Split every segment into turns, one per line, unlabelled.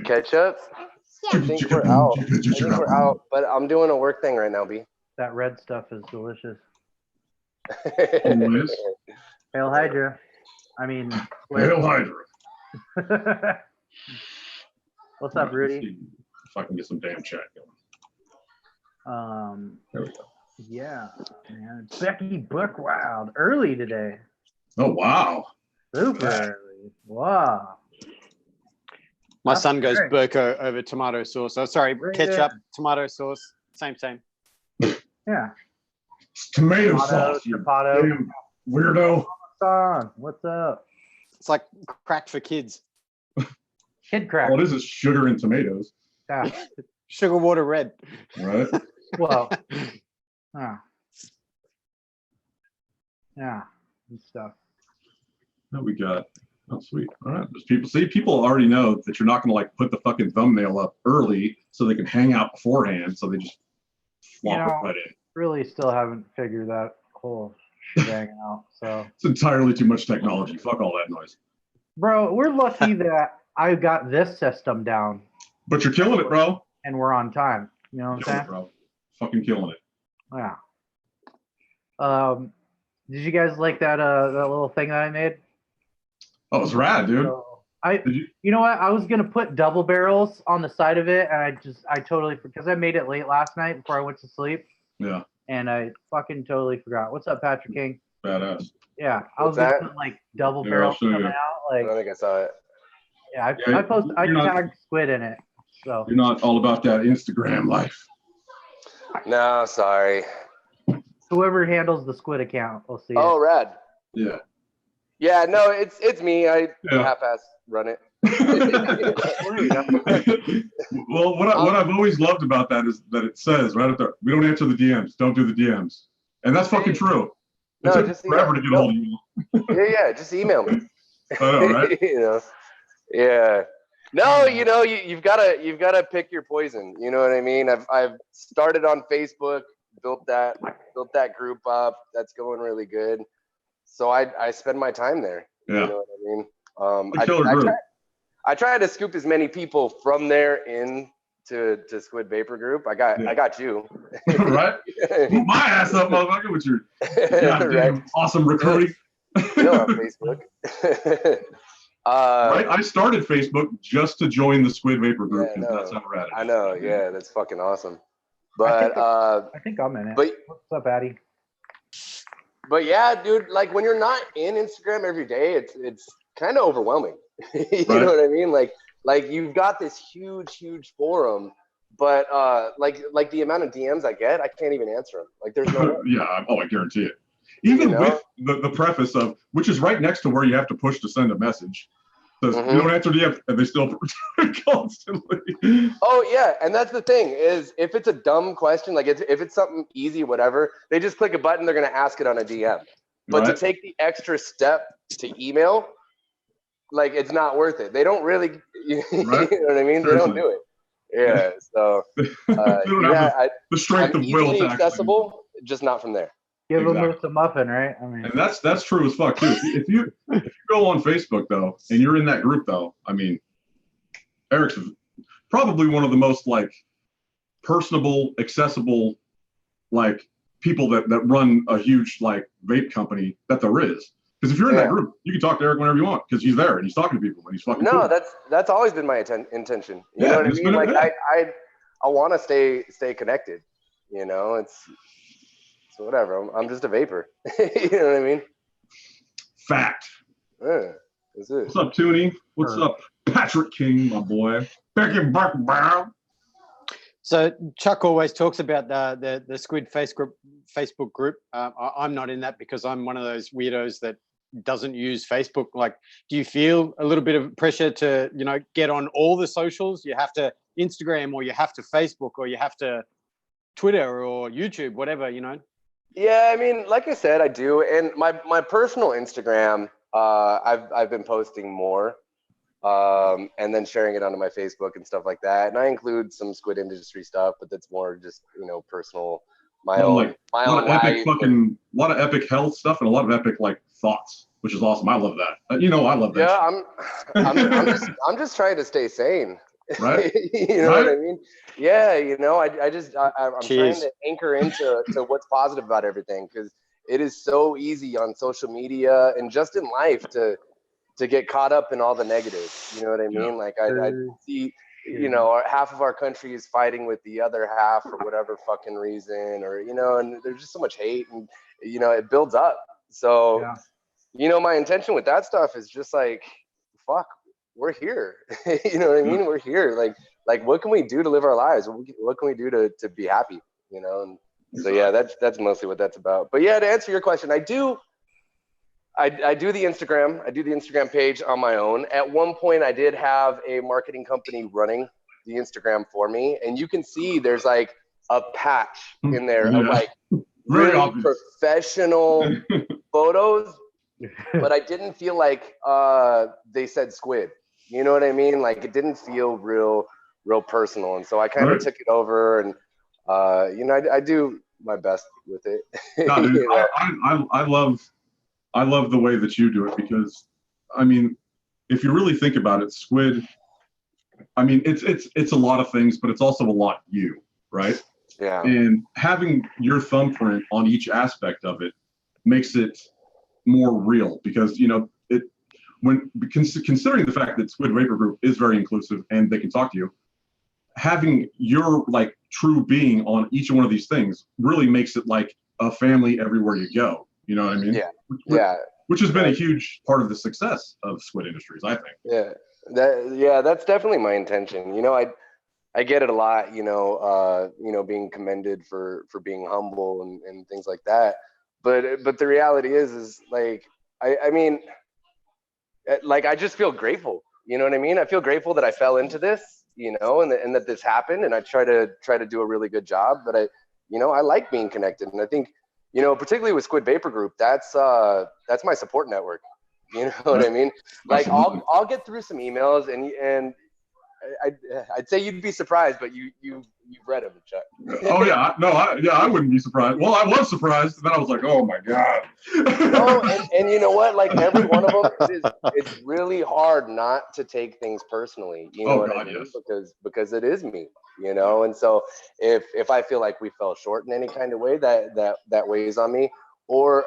catch up? I think we're out. I think we're out, but I'm doing a work thing right now, B.
That red stuff is delicious.
Always.
Hail Hydra. I mean,
Hail Hydra.
What's up, Rudy?
If I can get some damn chat going. There we go.
Yeah, man. Becky Buckwild early today.
Oh wow.
Super early. Wow.
My son goes Burko over tomato sauce. Oh, sorry, ketchup, tomato sauce, same.
Yeah.
It's tomato sauce. You damn weirdo.
What's up?
It's like crack for kids.
Kid crack.
All it is sugar and tomatoes.
Yeah.
Sugar water red.
Right.
Well. Yeah. Good stuff.
What we got? Oh, sweet. All right. There's people already know that you're not going to like put the fucking thumbnail up early so they can hang out beforehand. So they just flop it right in.
Really still haven't figured that whole shebang out. So
it's entirely too much technology. Fuck all that noise.
Bro, we're lucky that I got this system down.
But you're killing it, bro.
And we're on time. You know what I'm saying?
Bro. Fucking killing it.
Yeah. Did you guys like that that little thing that I made?
Oh, it's rad, dude.
So you know what? I was gonna put double barrels on the side of it, and I totally, because I made it late last night before I went to sleep.
Yeah.
And I fucking totally forgot. What's up, Patrick King?
Badass.
Yeah, I was gonna put like double barrels coming out. Like,
I don't think I saw it.
Yeah, I tagged Squid in it. So
you're not all about that Instagram life.
No, sorry.
Whoever handles the Squid account, we'll see.
Oh, rad.
Yeah.
Yeah, no, it's me. I half-ass run it.
Well, what I've always loved about that is that it says right up there, we don't answer the DMs. Don't do the DMs. And that's fucking true. It took forever to get hold of you.
Yeah, just email me.
I know, right?
Yeah. No, you've gotta pick your poison. You know what I mean? I've started on Facebook, built that group up. That's going really good. So I spend my time there.
Yeah.
You know what I mean? I try to scoop as many people from there in to Squid Vapor Group. I got you.
Right? Put my ass up, motherfucker, with your goddamn awesome recruiting.
On Facebook.
Right? I started Facebook just to join the Squid Vapor Group because that's how rad it is.
I know, yeah, that's fucking awesome. But
I think I'm in it. What's up, Addy?
But yeah, dude, like when you're not in Instagram every day, it's kind of overwhelming. You know what I mean? Like you've got this huge forum, but like the amount of DMs I get, I can't even answer them. Like there's no
I guarantee it. Even with the preface of, which is right next to where you have to push to send a message. Says, you don't answer DMs, and they still constantly.
Oh yeah, and that's the thing is, if it's a dumb question, like if it's something easy, whatever, they just click a button, they're gonna ask it on a DM. But to take the extra step to email, like it's not worth it. They don't really, you know what I mean? Seriously. They don't do it. Yeah. So
the strength of will to
accessible, just not from there.
Give them a muffin, right? I mean,
and that's true as fuck too. If you go on Facebook though, and you're in that group though, I mean, Eric's probably one of the most like personable, accessible, like people that run a huge like vape company that there is. Because if you're in that group, you can talk to Eric whenever you want because he's there and he's talking to people and he's fucking.
No, cool. That's always been my intention. You know what I mean? Like I want to stay connected. You know, it's. So whatever, I'm just a vapor. You know what I mean?
Fact.
Yeah, that's it.
What's up, Toonie? What's up, Patrick King, my boy?
So Chuck always talks about the Squid Facebook group. I'm not in that because I'm one of those weirdos that doesn't use Facebook. Like, do you feel a little bit of pressure to, get on all the socials? You have to Instagram or you have to Facebook or you have to Twitter or YouTube, whatever,
Yeah, I mean, like I said, I do. And my personal Instagram, I've been posting more and then sharing it onto my Facebook and stuff like that. And I include some Squid industry stuff, but that's more just, personal, my own life.
A lot of epic health stuff and a lot of epic like thoughts, which is awesome. I love that. I love that.
Yeah, I'm just trying to stay sane.
right?
You know what I mean? Yeah, you know, I'm trying
Cheers.
to anchor into what's positive about everything, because it is so easy on social media and just in life to get caught up in all the negatives. You know what I mean? Like I see, you know, half of our country is fighting with the other half for whatever fucking reason, or, you know, and there's just so much hate, and, you know, it builds up. So, you know, my intention with that stuff is just like, fuck, we're here. You know what I mean? We're here. Like what can we do to live our lives? What can we do to be happy? You know? And so, yeah, that's mostly what that's about. But yeah, to answer your question, I do the Instagram. I do the Instagram page on my own. At one point, I did have a marketing company running the Instagram for me, and you can see there's like a patch in there of like really professional photos, but I didn't feel like they said Squid. You know what I mean? Like it didn't feel real personal, and so I kind of took it over, and you know, I do my best with it.
No, dude,
You know?
I love the way that you do it, because, I mean, if you really think about it, Squid, I mean, it's a lot of things, but it's also a lot you, right?
Yeah.
And having your thumbprint on each aspect of it makes it more real, because, you know, considering the fact that Squid Vapor Group is very inclusive and they can talk to you, having your like true being on each one of these things really makes it like a family everywhere you go. You know what I mean?
Yeah.
Which has been a huge part of the success of Squid Industries, I think.
Yeah. That's definitely my intention. You know, I get it a lot, you know, being commended for being humble and things like that. But the reality is like, I mean, like, I just feel grateful. You know what I mean? I feel grateful that I fell into this, you know, and that this happened, and I try to do a really good job. But I like being connected, and I think, you know, particularly with Squid Vapor Group, that's my support network. You know what I mean? Like I'll get through some emails, and I'd say you'd be surprised, but you've read them, Chuck.
Oh yeah, no, I wouldn't be surprised. Well, I was surprised, and then I was like, oh my god.
No, and you know what? Like every one of them, it's really hard not to take things personally. You know what I mean?
Yes.
Because it is me, you know. And so if I feel like we fell short in any kind of way, that weighs on me, or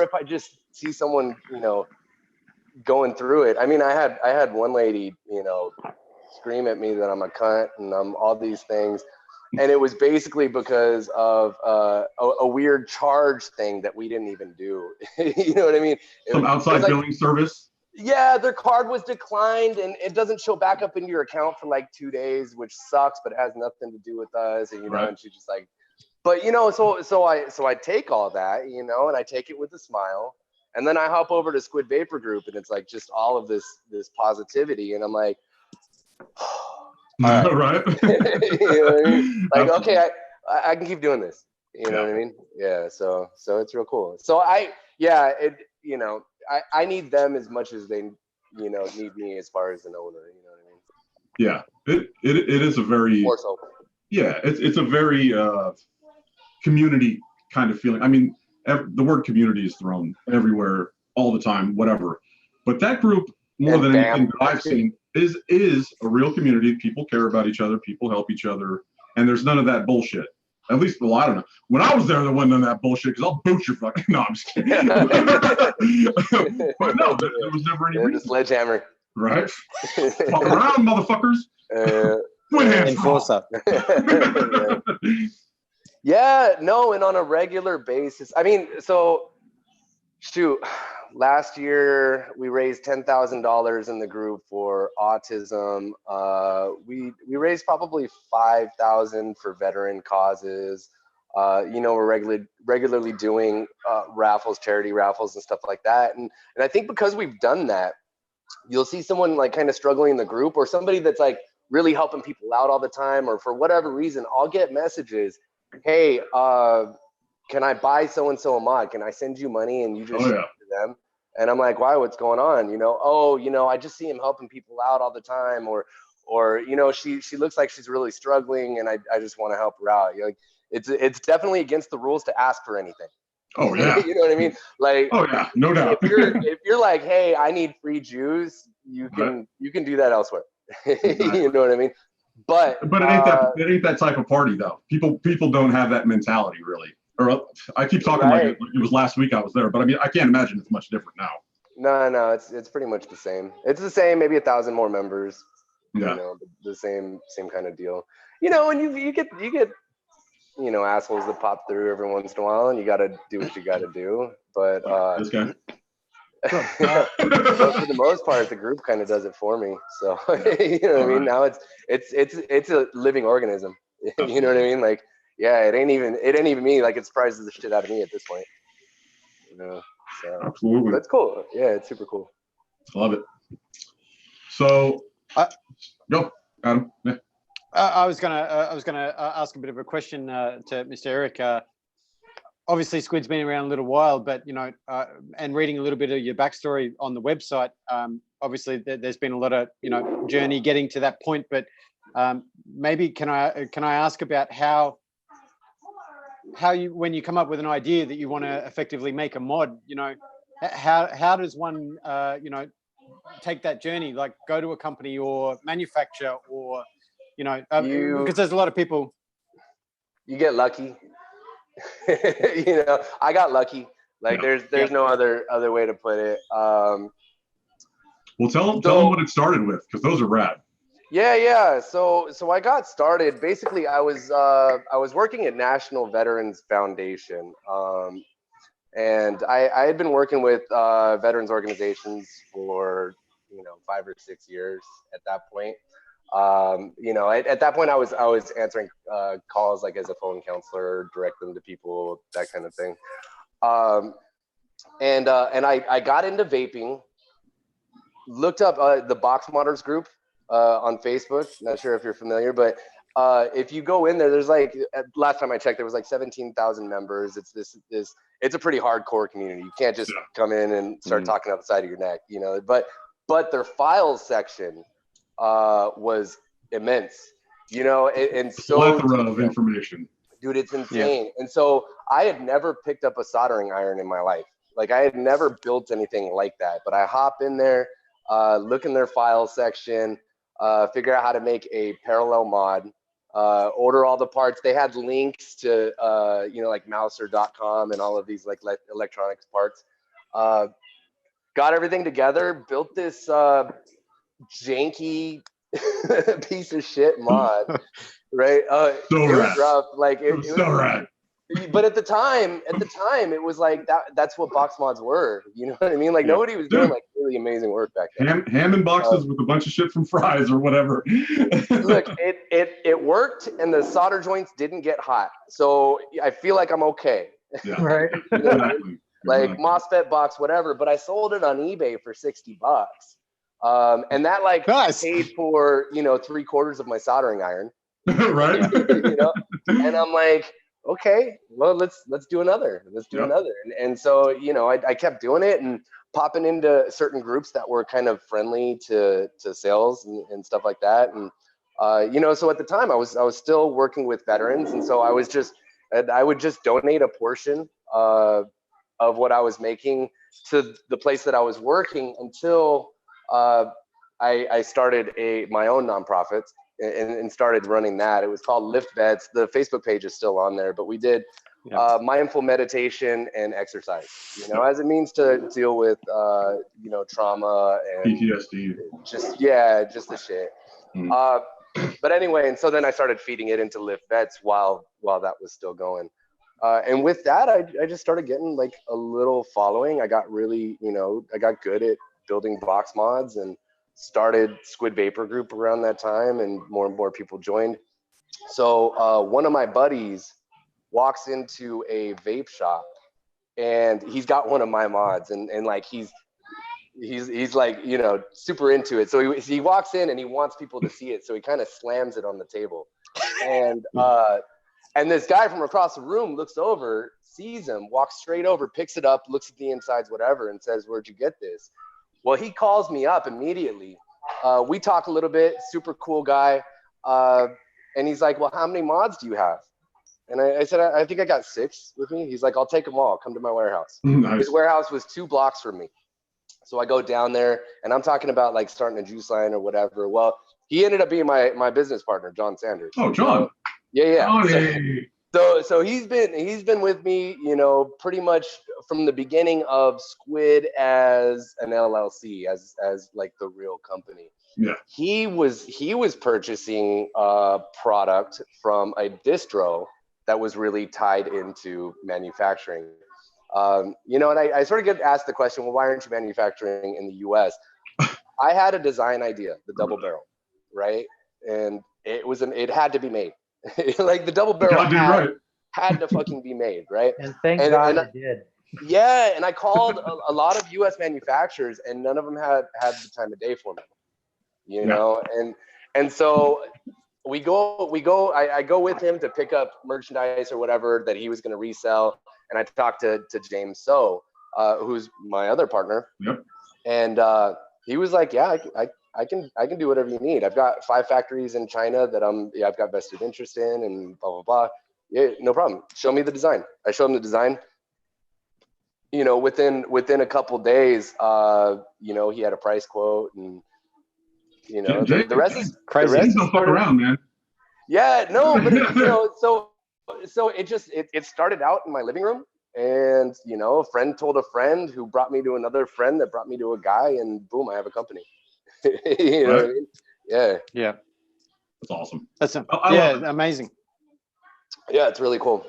if I just see someone, you know, going through it. I mean, I had one lady, you know, scream at me that I'm a cunt and I'm all these things, and it was basically because of a weird charge thing that we didn't even do. You know what I mean?
Some outside billing service.
Yeah, their card was declined, and it doesn't show back up in your account for like 2 days, which sucks, but it has nothing to do with us. And you know, and she's just like, but you know, so I take all that, you know, and I take it with a smile. And then I hop over to Squid Vapor Group, and it's like just all of this positivity, and I'm like, all right.
Right.
You know what I mean? Like, okay, I can keep doing this. You know what I mean? Yeah. So it's real cool. So you know, I need them as much as they, you know, need me as far as an owner. You know what
Yeah.
I mean?
It is a very
More so.
Yeah. It's a very community kind of feeling. I mean, the word community is thrown everywhere all the time, whatever. But that group, more than anything that I've seen, is a real community. People care about each other. People help each other. And there's none of that bullshit. At least, well, I don't know. When I was there wasn't none of that bullshit, because I'll boot your fucking... No, I'm just kidding. But no, there was never any reason.
The sledgehammer.
Right? Fuck around, motherfuckers.
Enforcer.
Yeah, no, and on a regular basis. I mean, so shoot, last year we raised $10,000 in the group for autism. We raised probably $5,000 for veteran causes. You know, we're regularly doing raffles, charity raffles and stuff like that. And I think because we've done that, you'll see someone like kind of struggling in the group, or somebody that's like really helping people out all the time, or for whatever reason, I'll get messages. Hey, can I buy so-and-so a mod? Can I send you money and you just ship it to them? And I'm like, why, what's going on? You know, oh, you know, I just see him helping people out all the time, or you know, she looks like she's really struggling, and I just want to help her out. You're like, it's definitely against the rules to ask for anything.
Oh yeah.
You know what I mean? Like,
oh yeah, no doubt.
If you're like, hey, I need free juice, you can do that elsewhere. You know what I mean? But
it ain't that type of party though. People don't have that mentality really. Or I keep talking like it was last week I was there, but I mean I can't imagine it's much different now.
No, it's pretty much the same. It's the same, maybe 1,000 more members.
Yeah.
You know, the same kind of deal. You know, and you get you know, assholes that pop through every once in a while, and you got to do what you got to do. But
This guy.
but for the most part, the group kind of does it for me. So you know what I mean. Now it's a living organism. You know what I mean? Like, yeah, it ain't even me. Like, it surprises the shit out of me at this point. You know, so
Absolutely.
that's cool. Yeah, it's super cool.
Love it. So, go, Adam. Yeah.
I was gonna ask a bit of a question to Mr. Eric. Obviously, Squid's been around a little while, but you know, and reading a little bit of your backstory on the website, obviously there's been a lot of journey getting to that point. But maybe can I ask about how you, when you come up with an idea that you want to effectively make a mod, how does one take that journey, like go to a company or manufacture or because there's a lot of people.
You get lucky. I got lucky. Like there's no other way to put it. Well,
tell them what it started with, because those are rad.
Yeah. So I got started. Basically, I was working at National Veterans Foundation, and I had been working with veterans organizations for 5 or 6 years at that point. At that point I was answering calls like as a phone counselor, direct them to people, that kind of thing. And I got into vaping, looked up the Box Modders group on Facebook. Not sure if you're familiar, but if you go in there, there's like, last time I checked, there was like 17,000 members. It's a pretty hardcore community. You can't just come in and start talking out the side of your neck, but their files section was immense, and so
plethora of information.
Dude, it's insane. Yeah. And so I had never picked up a soldering iron in my life. Like, I had never built anything like that, but I hop in there, look in their file section, figure out how to make a parallel mod, order all the parts. They had links to, like mouser.com and all of these like electronics parts. Got everything together, built this janky piece of shit mod, right?
So
it was rough. Like it was
so rad.
But at the time, it was like that's what box mods were. You know what I mean? Like nobody was doing like really amazing work back then.
Ham and boxes with a bunch of shit from Fry's or whatever.
Look, it worked, and the solder joints didn't get hot, so I feel like I'm okay.
Yeah.
Right.
Exactly.
Like MOSFET box, whatever. But I sold it on eBay for $60. And that paid for 3/4 of my soldering iron.
Right.
And I'm like, okay, well let's do another. And so I kept doing it and popping into certain groups that were kind of friendly to sales and stuff like that. And so at the time I was still working with veterans, and so I would just donate a portion of what I was making to the place that I was working until I started my own nonprofit and started running that. It was called Lift Beds. The Facebook page is still on there, but we did mindful meditation and exercise, as it means to deal with, trauma and
PTSD.
Just the shit. But anyway, and so then I started feeding it into Lift Beds while that was still going. And with that, I just started getting like a little following. I got really, I got good at building box mods and started Squid Vapor Group around that time, and more people joined. So one of my buddies walks into a vape shop, and he's got one of my mods, and like he's like super into it. So he walks in and he wants people to see it, so he kind of slams it on the table, and this guy from across the room looks over, sees him, walks straight over, picks it up, looks at the insides, whatever, and says, "Where'd you get this?" Well, he calls me up immediately. We talk a little bit, super cool guy. And he's like, "Well, how many mods do you have?" And I said, I think I got 6 with me. He's like, "I'll take them all. Come to my warehouse."
Nice.
His warehouse was 2 blocks from me. So I go down there, and I'm talking about like starting a juice line or whatever. Well, He ended up being my business partner, John Sanders.
Oh, John.
Yeah.
Oh,
So,
yeah.
so he's been with me, you know, pretty much from the beginning of Squid as an LLC, as like the real company.
Yeah.
He was purchasing product from a distro that was really tied into manufacturing. You know, and I sort of get asked the question, well, why aren't you manufacturing in the US? I had a design idea, the double barrel, right? And it had to be made. Like the double barrel had to fucking be made, right?
And thank God it did.
Yeah, and I called a lot of US manufacturers, and none of them had the time of day for me. You know, and so I go with him to pick up merchandise or whatever that he was going to resell, and I talked to James who's my other partner.
Yep.
And he was like, yeah, I can do whatever you need. I've got 5 factories in China that I've got vested interest in, and blah blah blah. Yeah, no problem. Show me the design. I showed him the design. You know, within a couple days, you know, he had a price quote, and you know, the rest is crazy.
He's don't fuck around, man.
Yeah, no, but you know, so it started out in my living room, and you know, a friend told a friend who brought me to another friend that brought me to a guy, and boom, I have a company. You know what I mean? Yeah.
That's awesome.
That's amazing.
Yeah, it's really cool.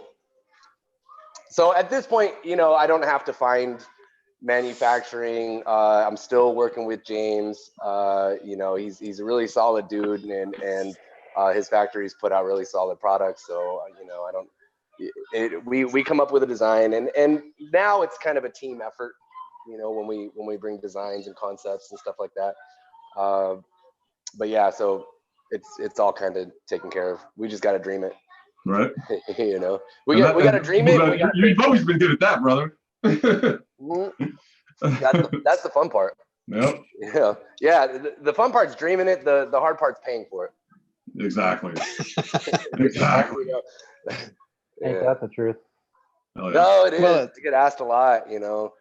So at this point, you know, I don't have to find manufacturing. I'm still working with James. You know, he's a really solid dude, and his factories put out really solid products. So you know, we come up with a design, and now it's kind of a team effort. You know, when we bring designs and concepts and stuff like that. But yeah, so it's all kind of taken care of. We just got to dream it.
Right.
You know, we got to dream it.
You've always been good at that, brother.
That's the fun part.
Yep.
Yeah. The fun part's dreaming it. The hard part's paying for it.
Exactly.
Exactly.
Ain't that the truth?
Oh, yeah.
No, it is. I get asked a lot. You know,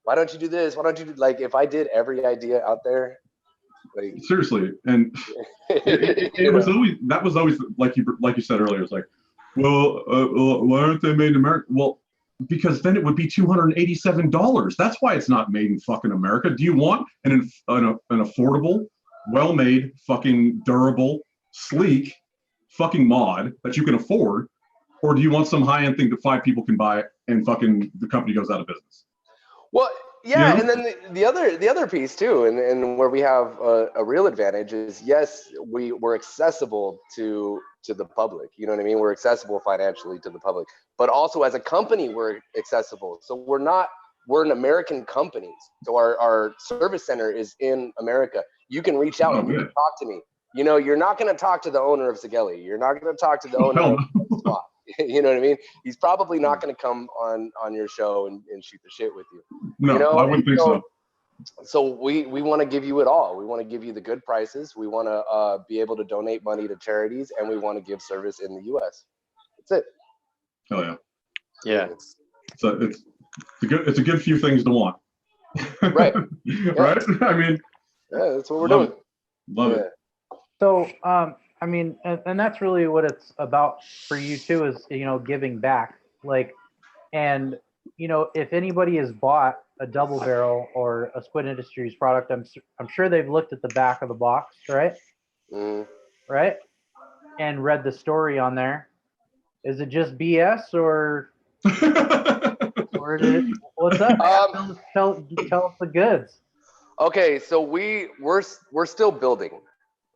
why don't you do this? Why don't you do, like, if I did every idea out there, like,
seriously, and it was always like you said earlier. It's like, well, why aren't they made in America? Well, because then it would be $287. That's why it's not made in fucking America. Do you want an affordable, well-made, fucking durable, sleek, fucking mod that you can afford, or do you want some high-end thing that 5 people can buy and fucking the company goes out of business?
Well, yeah,
You know?
and then the other piece too, and where we have a real advantage is, yes, we're accessible to the public. You know what I mean? We're accessible financially to the public, but also as a company, we're accessible. So we're an American company. So our service center is in America. You can reach out and you can talk to me. You know, you're not going to talk to the owner of Sigelli. You're not going to talk to the owner of Swag. You know what I mean? He's probably not going to come on your show and shoot the shit with you.
No,
you know?
I wouldn't think so.
So we want to give you it all. We want to give you the good prices. We want to be able to donate money to charities, and we want to give service in the U.S. That's it.
Hell yeah.
Yeah.
So it's a good few things to want.
Right.
Right? I mean,
yeah, that's what we're doing.
Love it.
So, I mean, and that's really what it's about for you too, is, you know, giving back. Like, and, you know, if anybody has bought a double barrel or a Squid Industries product, I'm sure they've looked at the back of the box, right? Right? And read the story on there. Is it just BS or is it, what's up? Tell us the goods.
Okay, so we're still building,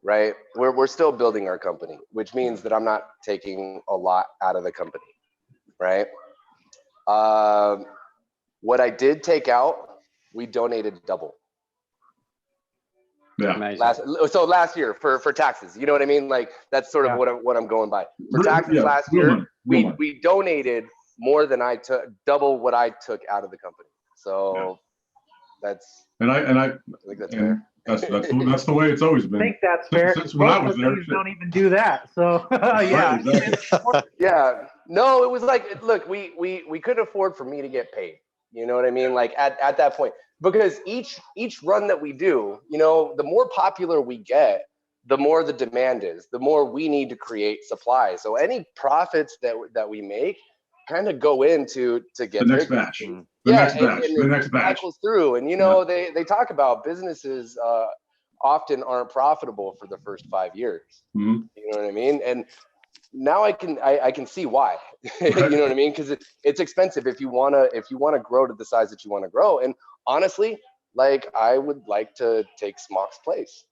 right? We're still building our company, which means that I'm not taking a lot out of the company, right? What I did take out, we donated double.
Yeah.
Last year for taxes, you know what I mean? Like, that's sort of what I'm going by. For taxes last year, we donated more than I took, double what I took out of the company. So that's. And I think that's fair.
That's the way it's always been.
I think that's fair.
Since when I was there,
don't even do that. So yeah.
Right, exactly.
Yeah. No, it was like, look, we couldn't afford for me to get paid. You know what I mean? Like at that point, because each run that we do, you know, the more popular we get, the more the demand is, the more we need to create supply. So any profits that we make kind of go into to get
The next
bigger.
batch. The next batch. The next batch.
Cycles through, and you know they talk about businesses often aren't profitable for the first 5 years.
Mm-hmm.
You know what I mean? And now I can see why. You know what I mean? Because it's expensive if you wanna grow to the size that you want to grow. And honestly, like I would like to take Smock's place.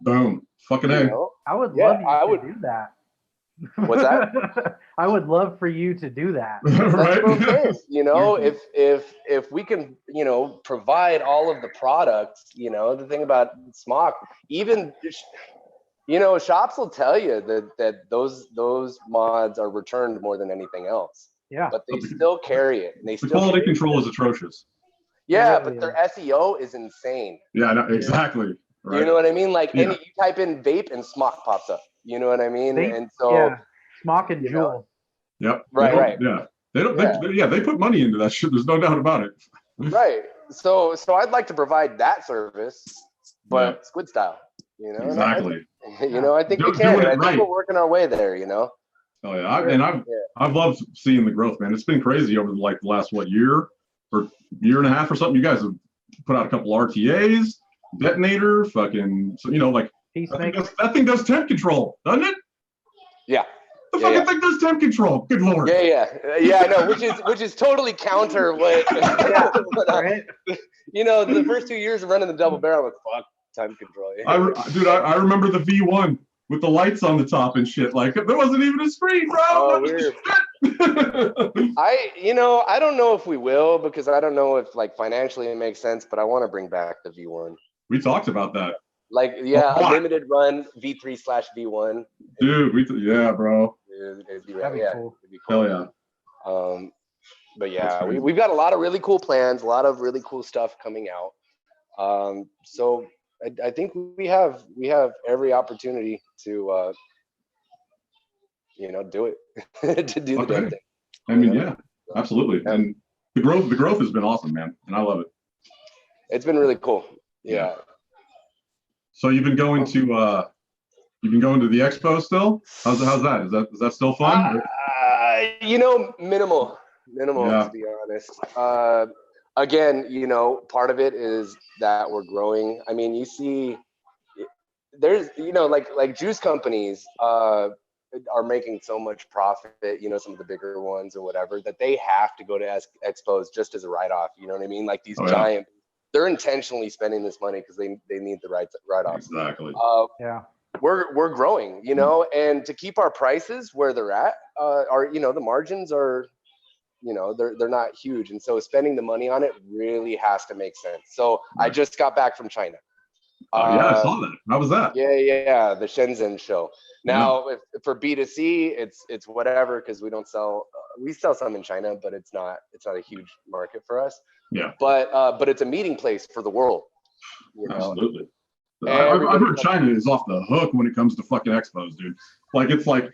Boom. Fucking A.
I would love you to do that.
What's that?
I would love for you to do that.
Right?
Okay. You know, if we can, you know, provide all of the products, you know, the thing about Smock, even, you know, shops will tell you that those mods are returned more than anything else.
Yeah.
But they still carry it. And they
The
still
quality control is atrocious.
Yeah, but their SEO is insane.
Yeah, no, exactly. Right.
You know what I mean? Like you type in vape and Smock pops up. You know what I mean?
Vape,
and so
Smock and Jewel.
Yep.
Right.
Yeah. They don't. They put money into that shit. There's no doubt about it.
Right. So I'd like to provide that service, but Squid style. You know.
Exactly.
You know, I think we can. I think we're working our way there. You know.
Oh yeah, I've loved seeing the growth, man. It's been crazy over like the last year or year and a half or something. You guys have put out a couple RTAs, detonator, fucking. So you know, like that thing does temp control, doesn't it?
Yeah.
The fucking thing does temp control. Good lord.
Yeah. I know, which is totally counter what.
Right?
You know, the first 2 years of running the double barrel, like fuck temp control.
I remember the V1 with the lights on the top and shit. Like there wasn't even a screen, bro.
Oh, weird. I don't know if we will, because I don't know if like financially it makes sense, but I want to bring back the V1.
We talked about that.
Like, a limited run V3/V1.
Dude, yeah, bro.
It'd be
cool.
Hell yeah.
But yeah, we've got a lot of really cool plans, a lot of really cool stuff coming out. So I think we have every opportunity to do it, to do the damn thing.
I mean, absolutely. And the growth has been awesome, man, and I love it.
It's been really cool. Yeah.
So you've been going to the expo still? How's that? Is that still fun?
Minimal to be honest. Again, part of it is that we're growing. I mean, you see, there's like juice companies are making so much profit. Some of the bigger ones or whatever, that they have to go to expos just as a write-off. You know what I mean? Like these giant. They're intentionally spending this money because they need the write-offs.
Exactly.
We're growing, and to keep our prices where they're at, the margins are, they're not huge, and so spending the money on it really has to make sense. So I just got back from China.
I saw that. How was that?
Yeah, the Shenzhen show. Now, for B2C, it's whatever, because we don't sell. We sell some in China, but it's not a huge market for us.
Yeah.
But it's a meeting place for the world.
Absolutely. I've heard China is off the hook when it comes to fucking expos, dude. Like it's like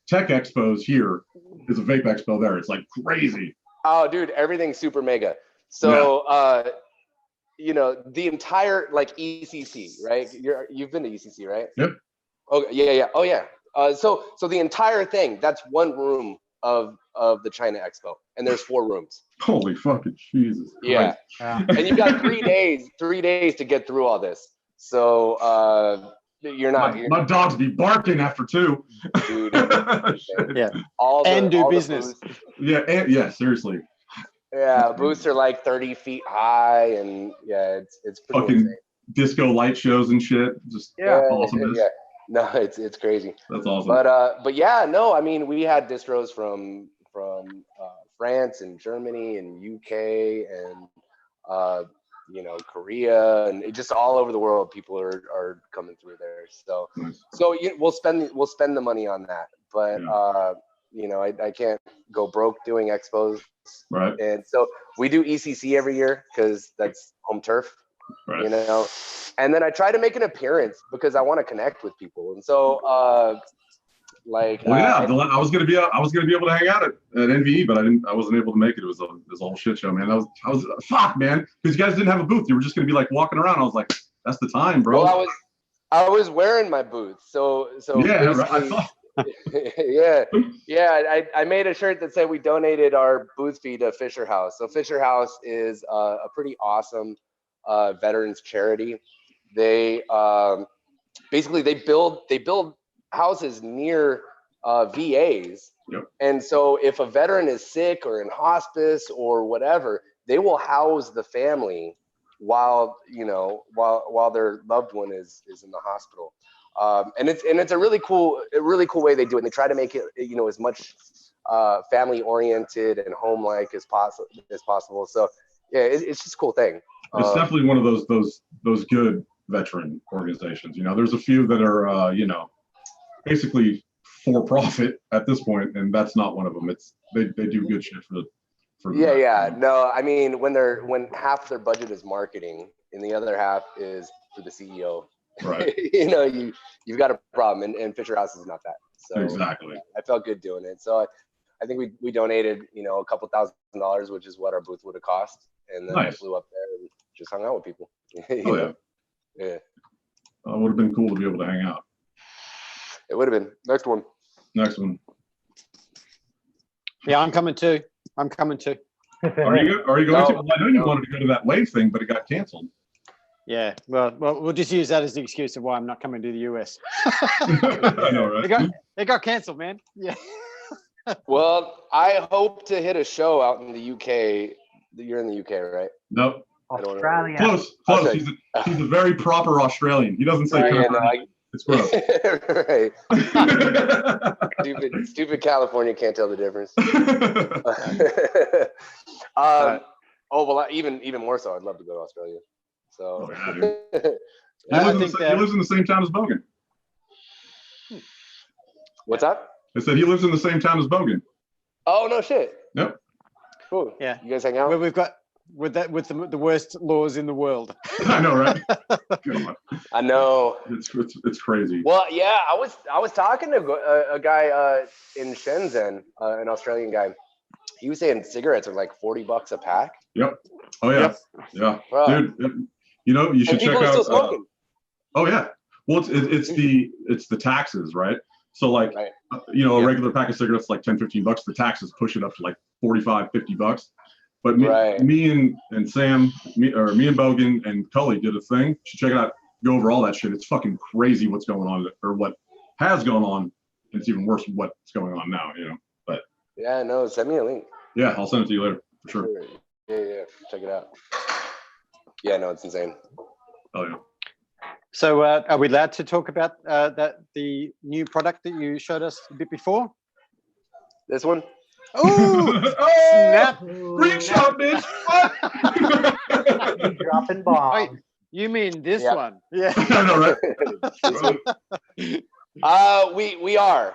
tech expos here is a vape expo there. It's like crazy.
Oh, dude, everything's super mega. So the entire like ECC, right? You've been to ECC, right?
Yep.
Oh yeah. Oh yeah. So the entire thing, that's one room of the China Expo, and there's 4 rooms.
Holy fucking Jesus.
Yeah. And you've got 3 days to get through all this. So you're not.
My dogs be barking after 2.
Dude.
Yeah.
Do
business.
Yeah, seriously.
Yeah, booths are like 30 feet high, and it's pretty
fucking
insane.
Disco light shows and shit. Just awesomeness.
Yeah. No, it's crazy.
That's awesome.
But yeah, no, I mean, we had distros from France and Germany and UK and Korea, and just all over the world. People are coming through there. So we'll spend the money on that. But I can't go broke doing expos.
Right.
And so we do ECC every year because that's home turf.
Right.
And then I try to make an appearance because I want to connect with people. And so I
was gonna be able to hang out at NVE, but I wasn't able to make it. It was a whole shit show, man. I was fuck, man, because you guys didn't have a booth. You were just gonna be like walking around. I was like, that's the time, bro.
Well, I was wearing my boots, so
Yeah, right. I
basically,
thought.
yeah. I made a shirt that said we donated our booth fee to Fisher House. So Fisher House is a pretty awesome veterans charity. They basically they build houses near VAs,
Yep.
and so if a veteran is sick or in hospice or whatever, they will house the family while their loved one is in the hospital. And it's a really cool way they do it. And they try to make it as much family oriented and home like as possible. So yeah, it's just a cool thing.
It's definitely one of those good veteran organizations. There's a few that are basically for profit at this point, and that's not one of them. They do good shit for the
No, I mean when half their budget is marketing and the other half is for the CEO.
Right.
You've got a problem, and Fisher House is not that. So
Exactly.
I felt good doing it. So I think we donated a couple $1,000, which is what our booth would have cost, and then I flew up there and just hung out with people. Yeah.
It would have been cool to be able to hang out.
It would have been. Next one.
Yeah, I'm coming too.
Are you going to? Well, I know you wanted to go to that wave thing, but it got canceled.
Yeah, well, we'll just use that as the excuse of why I'm not coming to the US.
I know, right?
It got canceled, man. Yeah.
Well, I hope to hit a show out in the UK. You're in the UK, right?
Nope.
Australia.
Close.
Okay.
He's a very proper Australian. He doesn't say it's gross.
Right. Stupid California can't tell the difference. Oh well, even more so. I'd love to go to Australia. So
he lives in the same town as Bogan.
What's that?
I said he lives in the same town as Bogan.
Oh no shit.
Yep.
Cool.
Yeah.
You guys hang out?
Well, we've got with the worst laws in the world.
I know, right? God.
I know.
It's crazy.
Well, yeah, I was talking to a guy in Shenzhen, an Australian guy. He was saying cigarettes are like $40 a pack.
Yep. Oh yeah.
Yep.
Yeah.
Bro.
Dude, you should check
people are
out.
still smoking.
Oh yeah. Well, it's the taxes, right? So like,
Right.
A regular pack of cigarettes like $10-15. The taxes push it up to like $45-50. But me and Sam, me and Bogan and Cully did a thing. You should check it out. Go over all that shit. It's fucking crazy what's going on, or what has gone on. And it's even worse what's going on now. But
yeah, no, send me a link.
Yeah, I'll send it to you later for sure.
Yeah, check it out. Yeah, no, it's insane.
Oh yeah.
So are we allowed to talk about the new product that you showed us a bit before?
This one?
Oh, snap!
Screenshot, bitch! What?
Dropping bombs.
Wait, you mean this one? Yeah.
I know, right?
We are.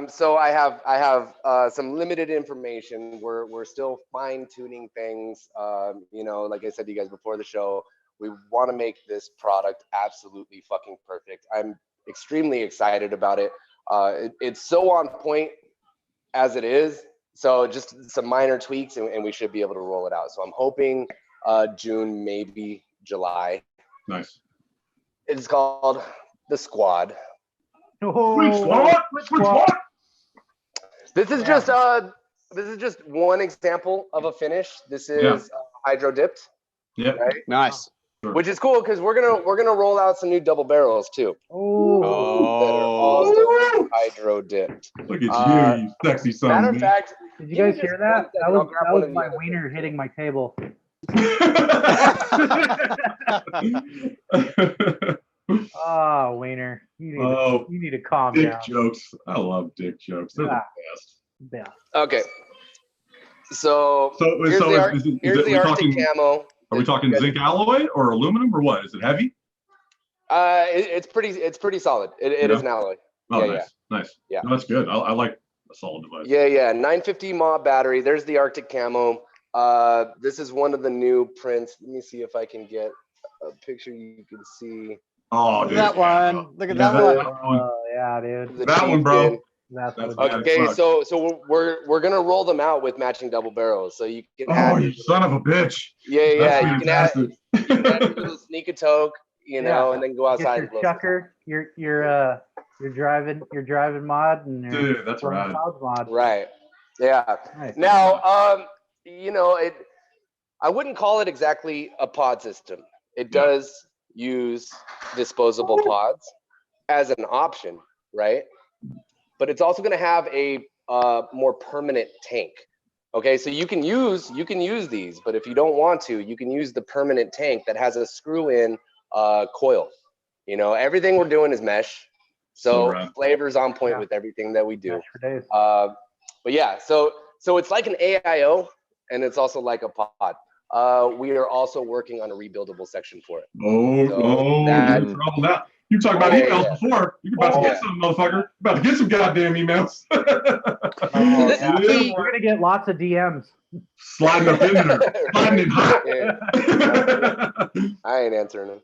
So I have some limited information. We're still fine tuning things. Like I said to you guys before the show, we want to make this product absolutely fucking perfect. I'm extremely excited about it. It's so on point as it is. So just some minor tweaks and we should be able to roll it out. So I'm hoping June, maybe July.
Nice.
It's called the Squad.
Squad.
This is just one example of a finish. This is hydro dipped.
Yeah.
Right?
Nice.
Which is cool because we're gonna roll out some new double barrels too.
Oh.
That are also hydro dipped.
Look at you sexy son.
Matter of fact,
Did you guys hear that? That was my wiener hitting my table. Oh, wiener. You need to calm
dick
down.
jokes. I love dick jokes. They're the best.
Yeah.
Okay. So here's the Arctic camo.
Are we talking zinc alloy or aluminum or what? Is it heavy?
It's pretty solid. It is an alloy.
Oh, nice.
Yeah.
No, that's good. I like a solid device.
Yeah. 950 mAh battery. There's the Arctic camo. This is one of the new prints. Let me see if I can get a picture you can see.
Oh, dude.
That one. Look at that one.
Oh, yeah, dude.
That one, bro.
That's
okay. So we're gonna roll them out with matching double barrels. So you can add.
Oh, you son of a bitch.
Yeah.
That's
You can add a little sneak a toke. you know, and then go outside and
Get
blow
your
some.
chucker, you're driving mod and your
Dude, that's
blowing
rad.
clouds mod.
Right. Yeah.
Nice.
Now, you know, I wouldn't call it exactly a pod system. It does use disposable pods as an option, right? But it's also going to have a more permanent tank. Okay, so you can use these, but if you don't want to, you can use the permanent tank that has a screw-in coil. You know, everything we're doing is mesh, so flavor's on point with everything that we do. But yeah, so it's like an AIO, and it's also like a pod. We are also working on a rebuildable section for it.
You talked about emails before. You're about to get some, motherfucker. You're about to get some goddamn emails.
We're gonna get lots of DMs.
Sliding up in there, sliding in hot.
I ain't answering them.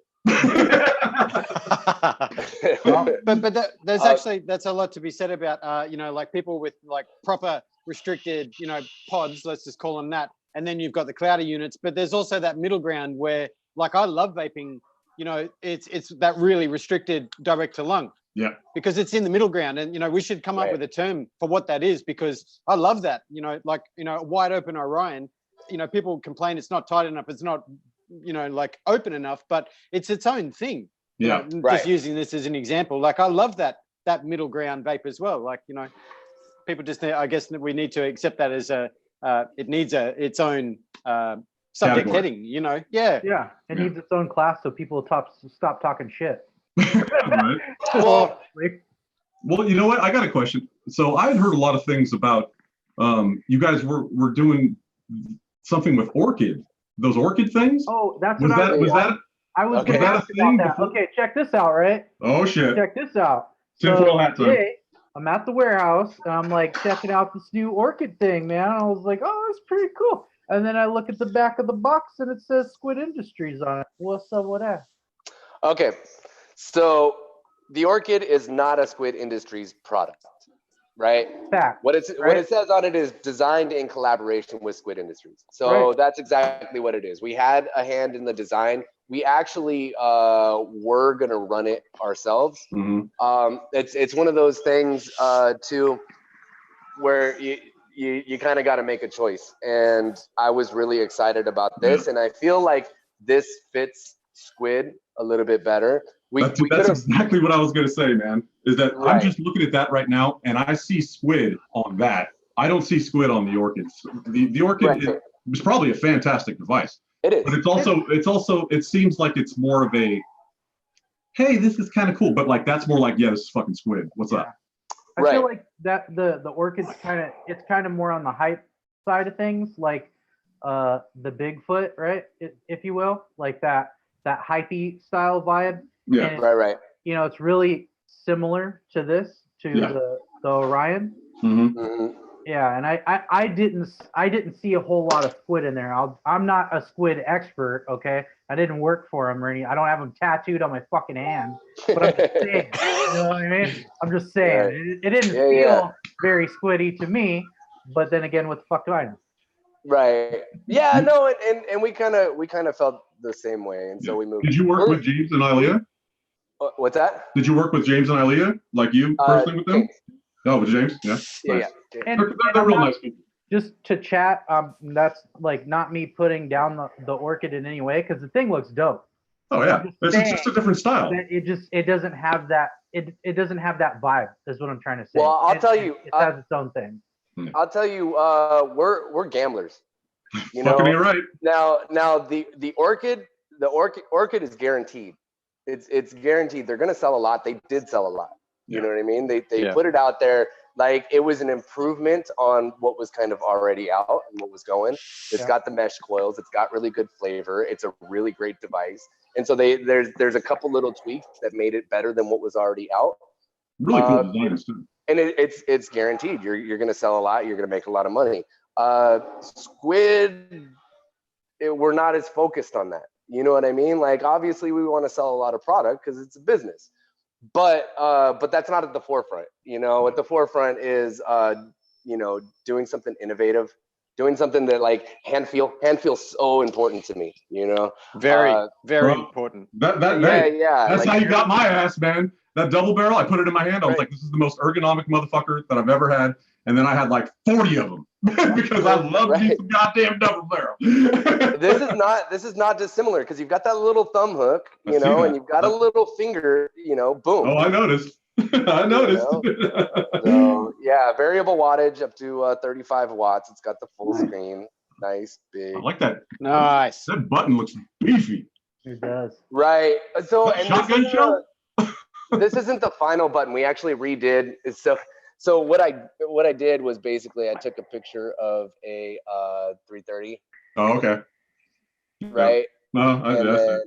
but there's actually that's a lot to be said about you know, like people with like proper restricted, you know, pods, let's just call them that, and then you've got the cloudy units, but there's also that middle ground where, like, I love vaping, you know, it's that really restricted direct to lung, because it's in the middle ground, and you know, we should come up with a term for what that is, because I love that, you know, like, you know, wide open Orion, you know, people complain it's not tight enough, it's not, you know, like open enough, but it's its own thing. Just using this as an example, like I love that middle ground vape as well. Like, you know, people just, I guess we need to accept that as it needs its own subject heading, you know. It
needs its own class so people stop talking shit.
Well, you know what, I got a question. So I had heard a lot of things about you guys were doing something with Orchid, those Orchid things.
Oh, that's
was
what I was
okay.
that a thing that. Okay, check this out, right?
Oh shit,
check this out.
Tinfoil hat time.
Today, I'm at the warehouse and I'm like checking out this new Orchid thing, man. I was like, oh, that's pretty cool. And then I look at the back of the box and it says Squid Industries on it. What's up with that?
Okay, so the Orchid is not a Squid Industries product, right?
Fact.
What it says on it is designed in collaboration with Squid Industries. So that's exactly what it is. We had a hand in the design. We actually were gonna run it ourselves. It's one of those things too, where you kind of got to make a choice. And I was really excited about this, and I feel like this fits Squid a little bit better.
That's exactly what I was gonna say, man. Is that I'm just looking at that right now, and I see Squid on that. I don't see Squid on the Orchid. The Orchid is probably a fantastic device.
It is.
But it's also it seems like it's more of a, hey, this is kind of cool, but like that's more like, yeah, this is fucking Squid. What's up?
I feel like that the Orchid's it's kind of more on the hype side of things, like the Bigfoot, right? If you will, like that hypey style vibe.
Yeah.
And,
right.
You know, it's really similar to this, the Orion. Yeah, and I didn't see a whole lot of Squid in there. I'm not a Squid expert, okay? I didn't work for him or anything. I don't have him tattooed on my fucking hand. But I'm just saying, you know what I mean? I'm just saying. It didn't feel very Squiddy to me. But then again, what the fuck do I know?
Right. Yeah. No. And we kind of felt the same way, and so we moved.
Did you work with James and Ilea?
What's that?
Did you work with James and Ilea, like you personally with them?
James.
Oh, with James, yeah.
Yeah.
And
they're real nice people.
Just to chat, that's like not me putting down the Orchid in any way, because the thing looks dope.
Oh yeah, it's just a different style.
It doesn't have that doesn't have that vibe. Is what I'm trying to say.
Well, I'll tell you,
it has its own thing.
I'll tell you, we're gamblers. You know,
fucking right.
Now the Orchid is guaranteed. It's guaranteed. They're gonna sell a lot. They did sell a lot. You know what I mean? They put it out there like it was an improvement on what was kind of already out and what was going. It's got the mesh coils. It's got really good flavor. It's a really great device. And so there's a couple little tweaks that made it better than what was already out.
Really cool designs too.
And it's guaranteed. You're gonna sell a lot. You're gonna make a lot of money. Squid, we're not as focused on that. You know what I mean? Like obviously we want to sell a lot of product because it's a business. But that's not at the forefront. You know, at the forefront is you know, doing something innovative doing something that like hand feels so important to me, you know.
Very
Bro,
important.
Yeah.
That's
like,
how you got my ass, man. That double barrel, I put it in my hand. I was
Right.
like, this is the most ergonomic motherfucker that I've ever had. And then I had like 40 of them because I love me some goddamn double barrel.
This is not dissimilar because you've got that little thumb hook, you know, and you've got a little finger, you know, boom.
Oh, I noticed. I noticed.
So yeah, variable wattage up to 35 watts. It's got the full screen, nice big.
I like that.
Nice.
That button looks beefy.
It does.
Right. So and
Shotgun shell?
this isn't the final button. We actually redid. So what I did was basically I took a picture of a 330.
Oh, okay.
Right.
No,
And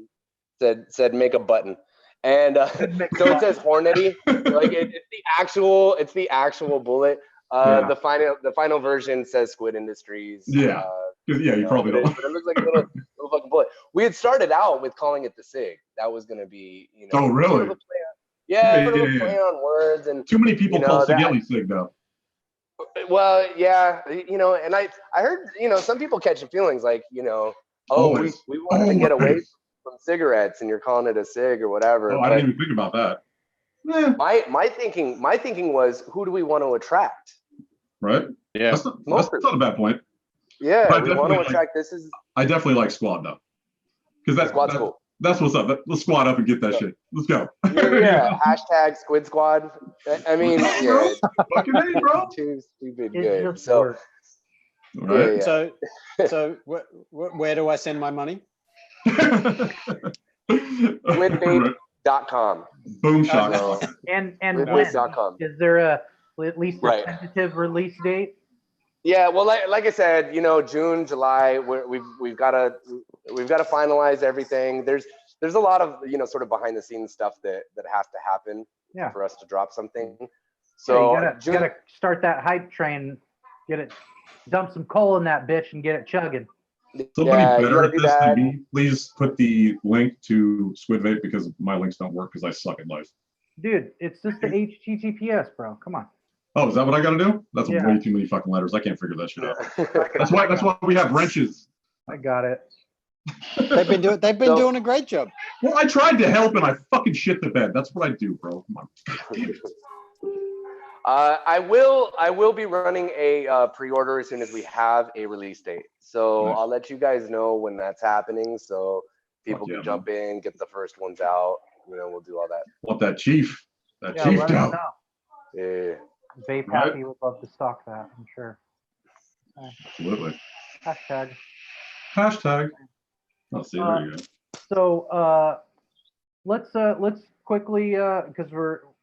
then said make a button. And so it says Hornady. Like it's the actual bullet. The final version says Squid Industries.
Yeah. You probably don't.
But it looks like a little fucking bullet. We had started out with calling it the SIG. That was going to be, you know.
Oh, really?
Sort of a play on words and.
Too many people call
that,
Sigeli SIG though.
Well, yeah, you know, and I heard, you know, some people catching feelings like, you know, we wanted to get away from cigarettes and you're calling it a SIG or whatever.
Oh, I didn't even think about that.
My thinking was, who do we want to attract?
Right.
Yeah.
That's not a bad point.
Yeah, we want to attract.
I definitely like Squad though, because
Squad's cool.
That's what's up. Let's squad up and get that shit. Let's go.
Yeah. Hashtag Squid Squad. I mean, yeah.
Fucking A, bro.
Too stupid
It
good.
just
So,
works.
Right.
yeah.
So where do I send my money?
Squidbait.com.
Boom shot.
And
Squidbait.com.
is there at least a tentative release date?
Yeah, well, like I said, you know, June, July, we've got to finalize everything. There's a lot of, you know, sort of behind the scenes stuff that has to happen for us to drop something. So
you gotta start that hype train, dump some coal in that bitch and get it chugging.
Somebody better at
do
this
that.
than me. Please put the link to Squid Vape because my links don't work because I suck at life.
Dude, it's just the HTTPS, bro. Come on.
Oh, is that what I gotta do? That's way too many fucking letters. I can't figure that shit out. That's why we have wrenches.
I got it.
They've been doing a great job.
Well, I tried to help and I fucking shit the bed. That's what I do, bro. Come on. Damn it.
I will be running a pre-order as soon as we have a release date. So
Nice.
I'll let you guys know when that's happening. So people can jump in, get the first ones out. You know, we'll do all that.
Want that chief? That
Yeah,
chief
let us
down.
know.
Yeah.
Vape
Right.
Happy would love to stock that, I'm sure.
Absolutely.
Hashtag.
Oh, see, there you go.
So let's quickly because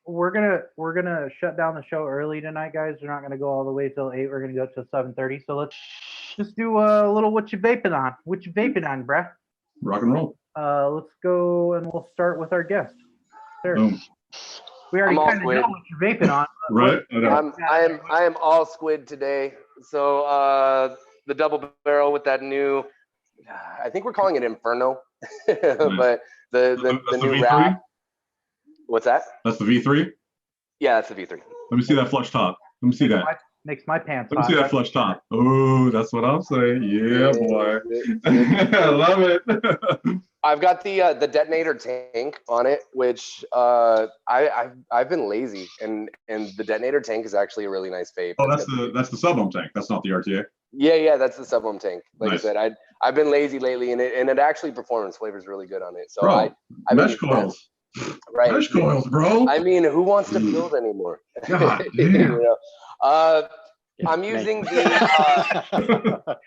we're gonna shut down the show early tonight, guys. We're not gonna go all the way till 8. We're gonna go till 7:30. So let's just do a little what you vaping on. What you vaping on, bruh?
Rock and roll.
Let's go and we'll start with our guest. There.
Boom.
We already
I'm all
kind of know
Squid.
what you're vaping on. but
Right? I know.
I am all Squid today. So the double barrel with that new, I think we're calling it Inferno, but the new
V3?
wrap. What's that?
That's the V3?
Yeah, that's the V3.
Let me see that flush top. Let me see that.
Makes my pants
Let me
hot.
see that flush top. Oh, that's what I'm saying. Yeah, boy. I love it.
I've got the detonator tank on it, which I've been lazy, and the detonator tank is actually a really nice vape.
Oh, that's the sub-ohm tank. That's not the RTA.
Yeah, that's the sub-ohm tank. Like
Nice.
I said, I've been lazy lately, and it actually performance flavors really good on it. So
Bro, mesh coils.
Right.
Mesh coils, bro.
I mean, who wants to build anymore?
God
You
damn.
know? I'm using the.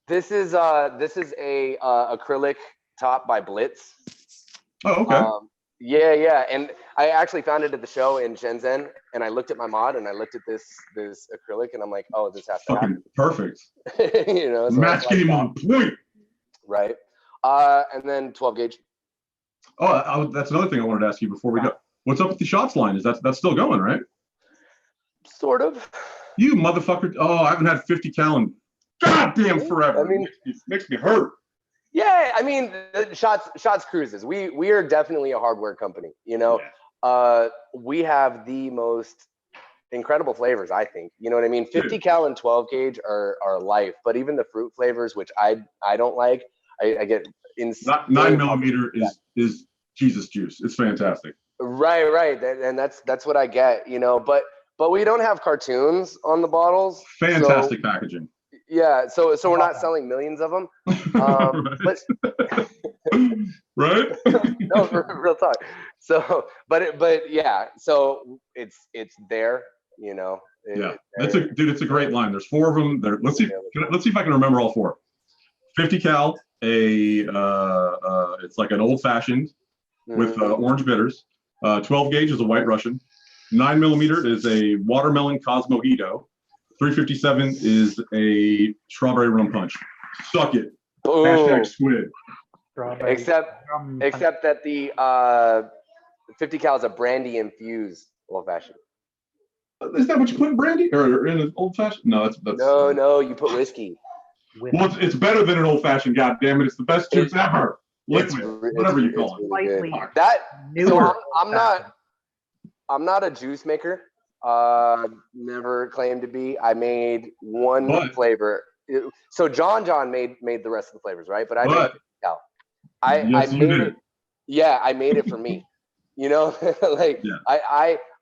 This is a acrylic top by Blitz.
Oh, okay.
Yeah, and I actually found it at the show in Shenzhen, and I looked at my mod and I looked at this acrylic, and I'm like, oh, this has to happen.
Perfect.
You know, so
Match
like
game
that.
on point.
Right. And then 12 gauge.
Oh, that's another thing I wanted to ask you before we go. What's up with the shots line? Is that's still going, right?
Sort of.
You motherfucker. Oh, I haven't had 50 cal in goddamn forever.
I mean,
it makes me hurt.
Yeah, I mean, the shots cruises. We are definitely a hardware company. You know, we have the most incredible flavors, I think. You know what I mean? 50 cal and 12 gauge are life, but even the fruit flavors, which I don't like, I get insane.
9mm is Jesus juice. It's fantastic.
Right, and that's what I get, you know. But we don't have cartoons on the bottles.
Fantastic
so,
packaging.
Yeah, so we're not selling millions of them. But
right?
No, real talk. So, but yeah, so it's there, you know.
Yeah, it's a great line. There's 4 of them. Let's see if I can remember all 4. 50 cal, it's like an old fashioned with orange bitters. 12 gauge is a White Russian. 9mm is a watermelon Cosmojito. 357 is a strawberry rum punch. Suck it.
Boom.
#Squid.
Except that the 50 cal is a brandy infused old fashioned.
Is that what you put in brandy or in an old fashioned? No, that's
no. You put whiskey.
Well, it's better than an old fashioned. God damn it! It's the best juice ever. Liquid, whatever you call it.
Really I'm not a juice maker. Never claimed to be. I made one flavor. So John made the rest of the flavors, right? But I made 50 cal. I made it. Yeah, I made it for me. You know, like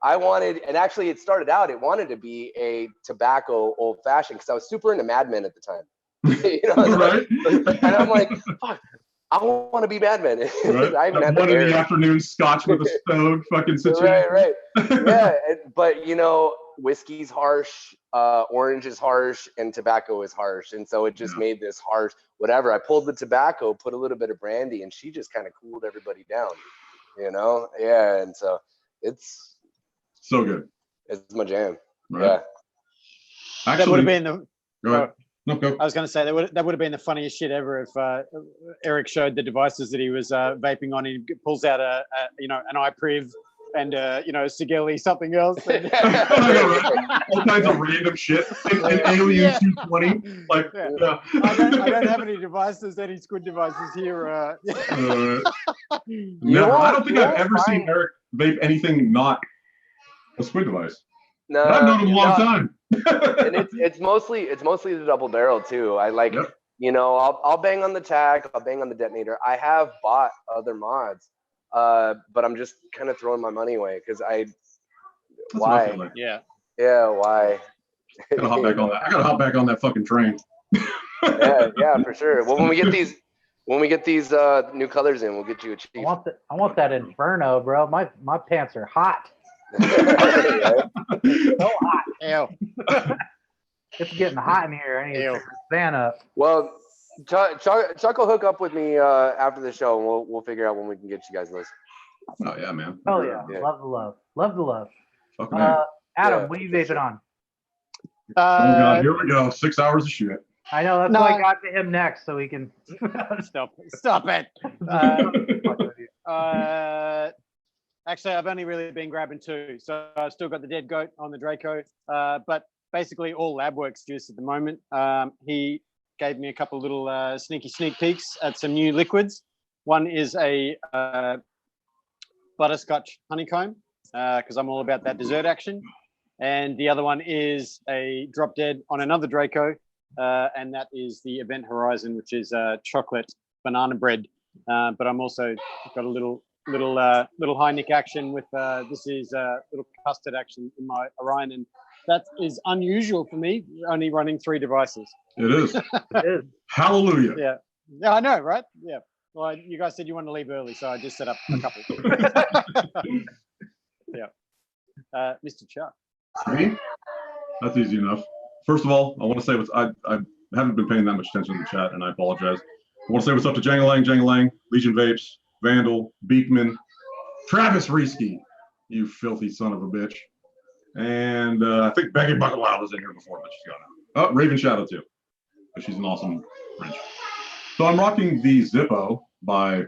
I wanted, and actually it started out, it wanted to be a tobacco old fashioned because I was super into Mad Men at the time. You know,
right?
And I'm like, fuck, I want to be Mad Men.
Right.
I even had
one in the afternoon scotch with a stove fucking situation.
Right. Yeah, but you know, whiskey's harsh, orange is harsh, and tobacco is harsh, and so it just made this harsh whatever. I pulled the tobacco, put a little bit of brandy, and she just kind of cooled everybody down. You know, yeah, and so it's
so good.
It's my jam.
Right.
Yeah.
Actually,
that would have been the.
Go ahead. No, go.
I was going to say that would have been the funniest shit ever if Eric showed the devices that he was vaping on. He pulls out an iPriv and a Sigeli something else. And
all kinds of random shit. An Alien 220. Like,
I don't have any devices, any Squid devices here.
Never. I don't think I've ever seen Eric vape anything not a Squid device.
No,
I've known him a long time.
And it's mostly the double barrel too. I like, you know, I'll bang on the tag, I'll bang on the detonator. I have bought other mods, but I'm just kind of throwing my money away because why?
Like.
Yeah, why?
I gotta hop back on that fucking train.
yeah, for sure. Well, when we get these new colors in, we'll get you a chief.
I want that Inferno, bro. My pants are hot. So hot.
Ew.
It's getting hot in here. I need to turn the fan up.
Well, Chuck will hook up with me after the show, and we'll figure out when we can get you guys lists.
Oh yeah, man.
Oh yeah. Love the love.
Fucking
Adam, what are you vaping on?
Oh god, here we go. 6 hours of shit.
I know, that's why I got to him next, so he can
stop it. Actually, I've only really been grabbing 2, so I've still got the Dead Goat on the Draco, but basically all LabWorks juice at the moment. He gave me a couple of little sneak peeks at some new liquids. One is a butterscotch honeycomb, because I'm all about that dessert action. And the other one is a Drop Dead on another Draco, and that is the Event Horizon, which is chocolate banana bread. But I'm also got a little high nick action with this is little custard action in my Orion, and that is unusual for me, only running 3 devices.
It is. It is. Hallelujah.
Yeah, I know, right? Yeah. Well, you guys said you wanted to leave early, so I just set up a couple. Yeah. Mr. Chuck.
Me? That's easy enough. First of all, I want to say I haven't been paying that much attention to the chat, and I apologize. I want to say what's up to Jangalang, Legion Vapes, Vandal, Beekman, Travis Reesky, you filthy son of a bitch. And I think Becky Bucklewild was in here before, but she's gone out. Oh, Raven Shadow too. But she's an awesome wrench. So I'm rocking the Zippo by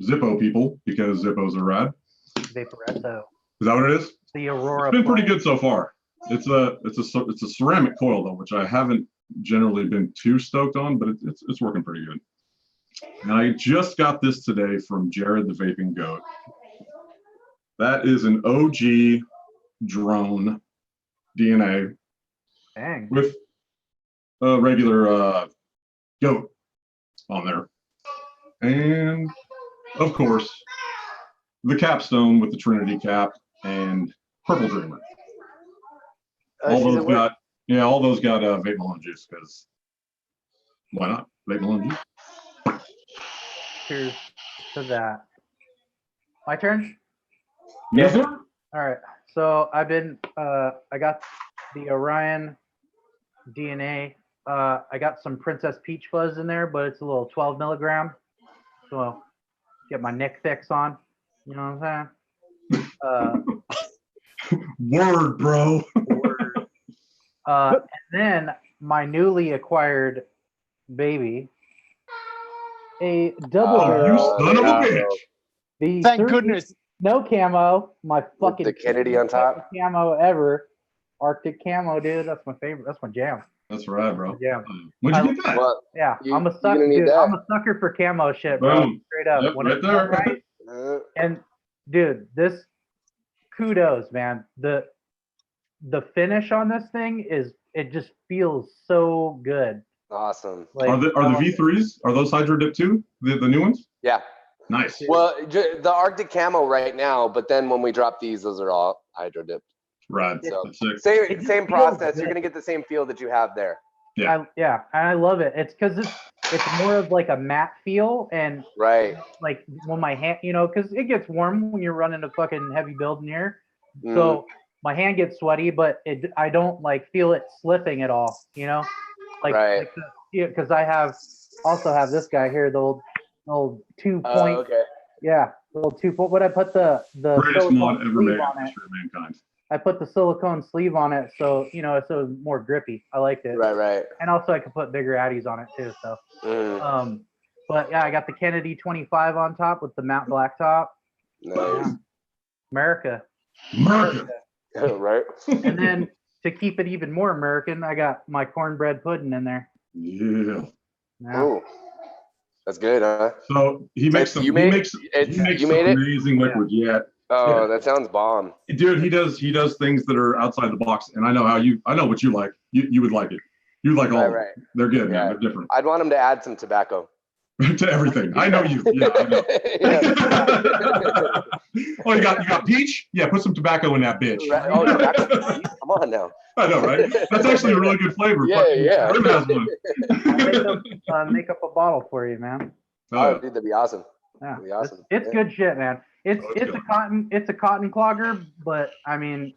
Zippo people because Zippos are rad.
Vaporetto.
Is that what it is?
The Aurora.
It's been pretty good so far. It's a ceramic coil though, which I haven't generally been too stoked on, but it's working pretty good. And I just got this today from Jared the Vaping Goat. That is an OG drone DNA
Dang.
with a regular goat on there. And of course, the capstone with the Trinity cap and Purple Dreamer. All those got vape melon juice because why not? Vape melon juice.
Cheers to that. My turn?
Yes, sir.
All right. So I've been I got the Orion DNA. I got some Princess Peach Fuzz in there, but it's a little 12 milligram. So get my Nick fix on. You know what I'm saying?
Word, bro.
Word. And then my newly acquired baby, a double
Oh, you
barrel.
son of a bitch.
The
Thank
30
goodness.
No camo. My fucking
the Kennedy on top.
camo ever. Arctic camo, dude. That's my favorite. That's my jam.
That's right, bro.
Yeah.
When'd you get that?
Well,
Yeah,
You-
I'm a
you're
sucker,
gonna need
dude.
that.
I'm a sucker for camo shit, bro.
Boom.
Straight up.
Yep,
When
right
it's done
there.
right, and dude, this kudos, man. The finish on this thing is it just feels so good.
awesome.
Like
Are the V3s? Are those Hydra Dip too? The new ones?
Yeah.
Nice.
Well, the Arctic camo right now, but then when we drop these, those are all hydro dipped.
Right.
So
That's sick.
same
just
same
feels
process.
good.
You're gonna get the same feel that you have there.
Yeah.
and I love it. It's because it's more of like a matte feel, and
Right.
like when my hand, because it gets warm when you're running a fucking heavy build in here.
Mm.
So my hand gets sweaty, but I don't like feel it slipping at all. Like
Right.
because I also have this guy here, the old 2 point.
Okay.
Yeah, little 2 point. But I put the
Greatest mod
silicone
ever
sleeve
made in
on
the
it.
history of mankind.
I put the silicone sleeve on it, so so it's more grippy. I liked it.
Right.
And also I could put bigger addies on it too. So,
Mm.
but yeah, I got the Kennedy 25 on top with the matte black top.
Nice.
Yeah. America.
America.
Right.
And then to keep it even more American, I got my cornbread pudding in there.
Yeah.
Yeah.
Ooh. That's good, huh?
So he makes some.
You
He
made-
makes
it's-
some
you made it?
amazing liquid. Yeah.
Oh,
Yeah.
that sounds bomb.
Dude, he does things that are outside the box, and I know what you like. You would like it. You like all of them.
Right.
They're good,
Yeah.
man. They're different
I'd want him to add some tobacco.
to everything. I know you. Yeah, I know.
Yeah.
Oh, you got peach? Yeah, put some tobacco in that bitch.
Right. Oh, tobacco. Come on now.
I know, right? That's actually a really good flavor.
Yeah,
Fucking
yeah.
Grim has one.
Make up a bottle for you, man.
Oh, dude, that'd be awesome.
Yeah,
That'd be awesome.
it's
Yeah.
good shit, man. It's
Oh, it's
a cotton clogger, but I mean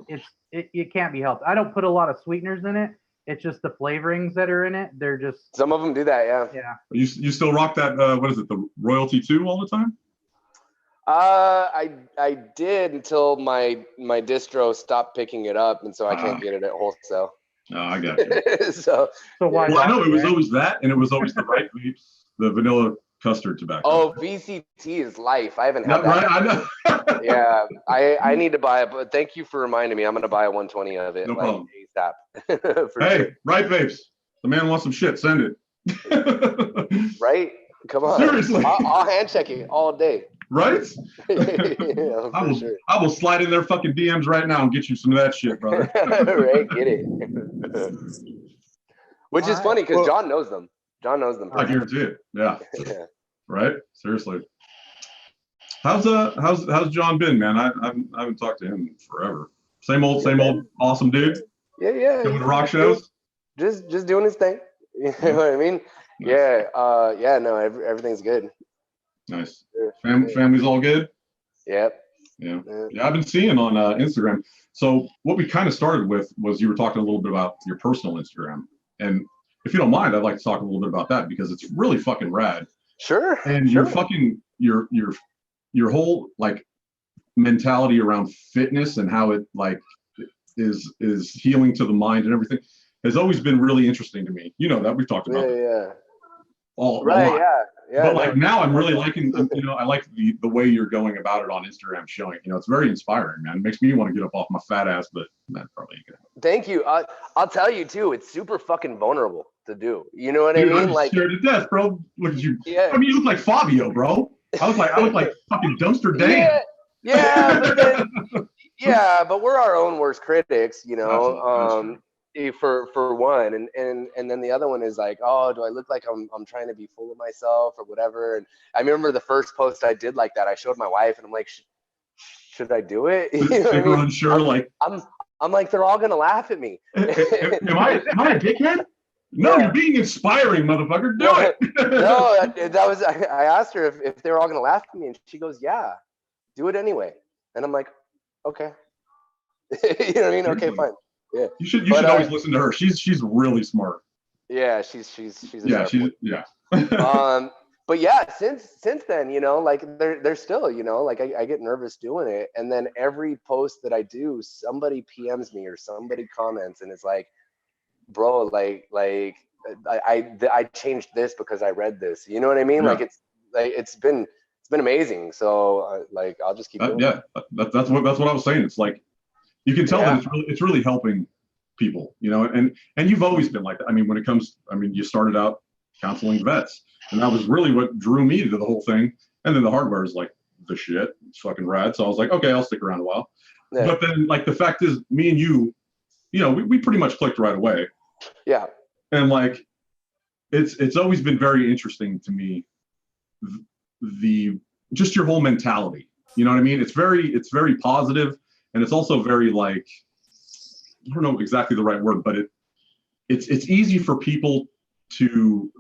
it can't be helped. I don't put a lot of sweeteners in it. It's just the flavorings that are in it. They're just
Some of them do that, yeah.
You still rock that? What is it? The Royalty 2 all the time?
I did until my distro stopped picking it up, and so I can't get it at wholesale.
No, I got you.
So
why
Well, I know
not,
it was
right?
always that, and it was always the right vapes, the vanilla custard tobacco.
oh, VCT is life. I haven't had
Not
that.
right. I know.
Yeah, I need to buy it, but thank you for reminding me. I'm gonna buy a 120 of it.
No problem.
ASAP. For
Hey,
sure.
right vapes. The man wants some shit. Send it.
Right? Come on.
Seriously.
I'll hand check it all day.
Right?
Yeah,
I
for
will.
sure.
I will slide in their fucking DMs right now and get you some of that shit, brother.
Right? Get it. Which is
Alright.
funny because
Well-
John knows them. John knows them.
I guarantee it. Yeah.
Yeah.
Right? Seriously. How's John been, man? I haven't talked to him forever. Same old awesome dude.
Yeah.
Going to rock shows.
Just doing his thing. You know what I mean?
Nice.
Yeah. No, everything's good.
Nice.
Sure.
Family's all good.
Yep.
Yeah.
Yeah.
Yeah, I've been seeing on Instagram. So what we kind of started with was you were talking a little bit about your personal Instagram, and if you don't mind, I'd like to talk a little bit about that because it's really fucking rad.
Sure.
And
sure.
your fucking your whole like mentality around fitness and how it like is healing to the mind and everything has always been really interesting to me. You know that we've talked about it
Yeah.
all a
Right.
lot.
Yeah.
But like now I'm really liking, I like the way you're going about it on Instagram, showing, it's very inspiring, man. It makes me want to get up off my fat ass, but that probably ain't gonna happen.
Thank you. I'll tell you too. It's super fucking vulnerable to do. You know what
Dude,
I mean?
I'm
Like,
scared to death, bro. Look at you.
yeah.
I mean, you look like Fabio, bro. I look like fucking Dumpster Dan.
Yeah. But then Yeah, but we're our own worst critics, you know.
Absolutely.
For one, and then the other one is like, oh, do I look like I'm trying to be full of myself or whatever? And I remember the first post I did like that. I showed my wife, and I'm like, should I do it? You know what I mean?
Unsure, like,
I'm like, they're all gonna laugh at me.
am I a dickhead? No,
Yeah.
you're being inspiring, motherfucker. Do it.
No, that was. I asked her if they were all gonna laugh at me, and she goes, "Yeah, do it anyway." And I'm like, "Okay." You know what I mean? Okay, fine. Yeah.
You should always listen to her. She's really smart.
Yeah, she's
yeah.
But yeah, since then, you know, like they're still, you know, like I get nervous doing it, and then every post that I do, somebody PMs me or somebody comments, and it's like, bro, like I changed this because I read this. You know what I mean?
Yeah.
It's been amazing. So like I'll just keep doing it.
That's what I was saying. It's like you can tell that it's really helping people, you know, and you've always been like that. I mean, when it comes, I mean, you started out counseling vets, and that was really what drew me to the whole thing. And then the hardware is like the shit. It's fucking rad. So I was like, okay, I'll stick around a while. Yeah. But then like the fact is, me and you know, we pretty much clicked right away.
Yeah.
And like, it's always been very interesting to me, the just your whole mentality. You know what I mean? It's very positive, and it's also very like, I don't know exactly the right word, but it's easy for people to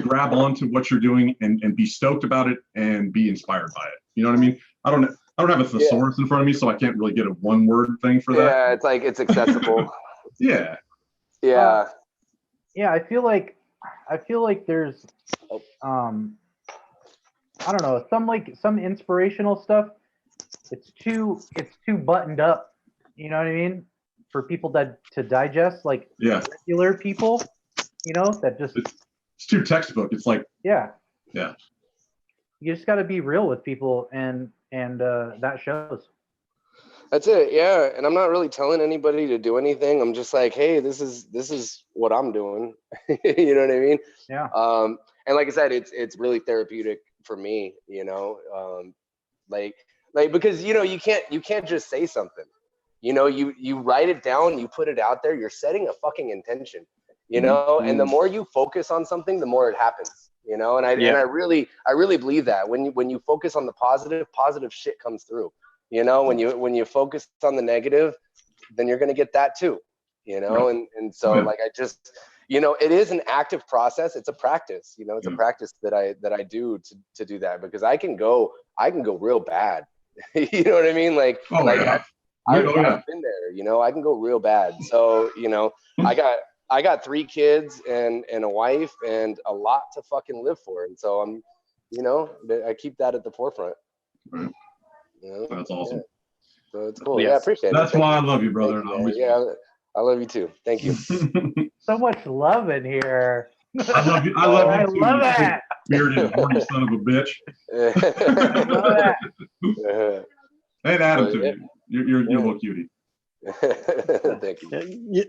grab onto what you're doing and be stoked about it and be inspired by it. You know what I mean? I don't have a thesaurus in front of me, so I can't really get a one word thing for that.
Yeah, it's like it's accessible.
Yeah.
Yeah.
Yeah, I feel like there's I don't know, some inspirational stuff. It's too buttoned up. You know what I mean? For people to digest, like regular people, you know, that just
it's too textbook. It's like
yeah. You just got to be real with people, and that shows.
That's it. Yeah, and I'm not really telling anybody to do anything. I'm just like, hey, this is what I'm doing. You know what I mean?
Yeah.
And like I said, it's really therapeutic for me. You know, like because you know you can't just say something. You know, you write it down, you put it out there. You're setting a fucking intention. You know, and the more you focus on something, the more it happens. You know, and I really believe that when you focus on the positive shit comes through. You know, when you focus on the negative, then you're going to get that too, you know? And so like, I just, you know, it is an active process. It's a practice, you know, it's a practice that I do to do that, because I can go real bad. You know what I mean? Like, I've been there, you know, I can go real bad. So, you know, I got 3 kids and a wife and a lot to fucking live for. And so I'm, you know, I keep that at the forefront.
Right.
You know?
That's awesome.
So it's cool. Yes. Yeah, I appreciate it.
That's why I love you, brother.
I love you too. Thank you.
So much love in here.
I love you. I love you too.
I love that.
Bearded, horny son of a bitch.
I love that.
And Adam too. You're a little cutie.
Thank you.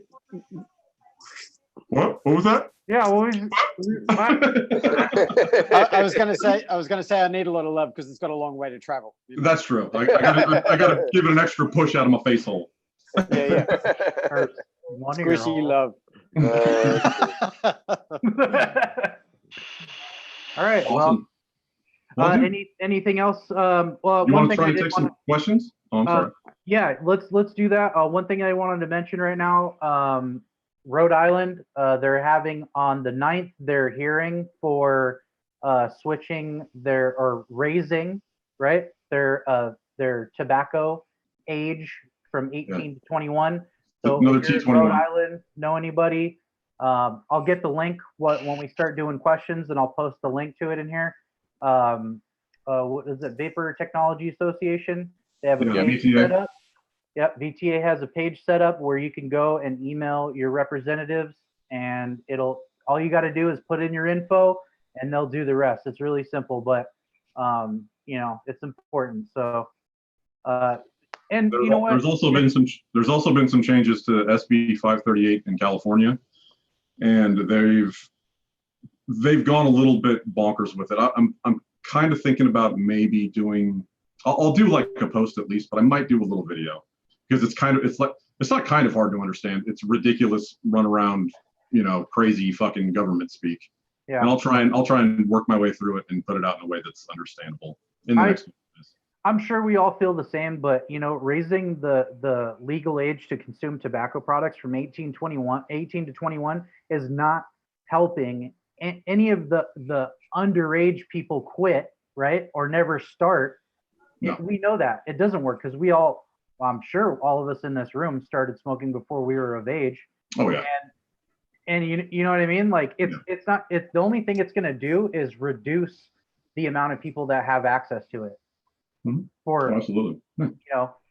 What was that?
Yeah,
I was gonna say I need a lot of love because it's got a long way to travel. You know?
That's true. I gotta give it an extra push out of my face hole.
Yeah. Squishy love.
All right.
Awesome.
Well, anything else? Well,
you
one
want to try and take some questions? Oh, I'm sorry.
Yeah, let's do that. One thing I wanted to mention right now. Rhode Island, they're having on the 9th their hearing for switching raising, right? Their tobacco age from 18 to 21. So if you're in Rhode Island, know anybody, I'll get the link when we start doing questions, and I'll post the link to it in here. What is it? Vapor Technology Association. They have a page set up. Yep, VTA has a page set up where you can go and email your representatives, and all you got to do is put in your info, and they'll do the rest. It's really simple, but you know, it's important. So, and you know what?
There's also been some changes to SB 538 in California, and they've gone a little bit bonkers with it. I'm kind of thinking about maybe doing. I'll do like a post at least, but I might do a little video. because it's not kind of hard to understand. It's ridiculous, run around, crazy fucking government speak.
Yeah.
And I'll try and work my way through it and put it out in a way that's understandable in the next.
I'm sure we all feel the same, but raising the legal age to consume tobacco products from 18 to 21 is not helping any of the underage people quit, right? Or never start.
No.
We know that it doesn't work because I'm sure all of us in this room started smoking before we were of age.
Oh yeah.
And you know what I mean? Like it's the only thing it's going to do is reduce the amount of people that have access to it. For
absolutely,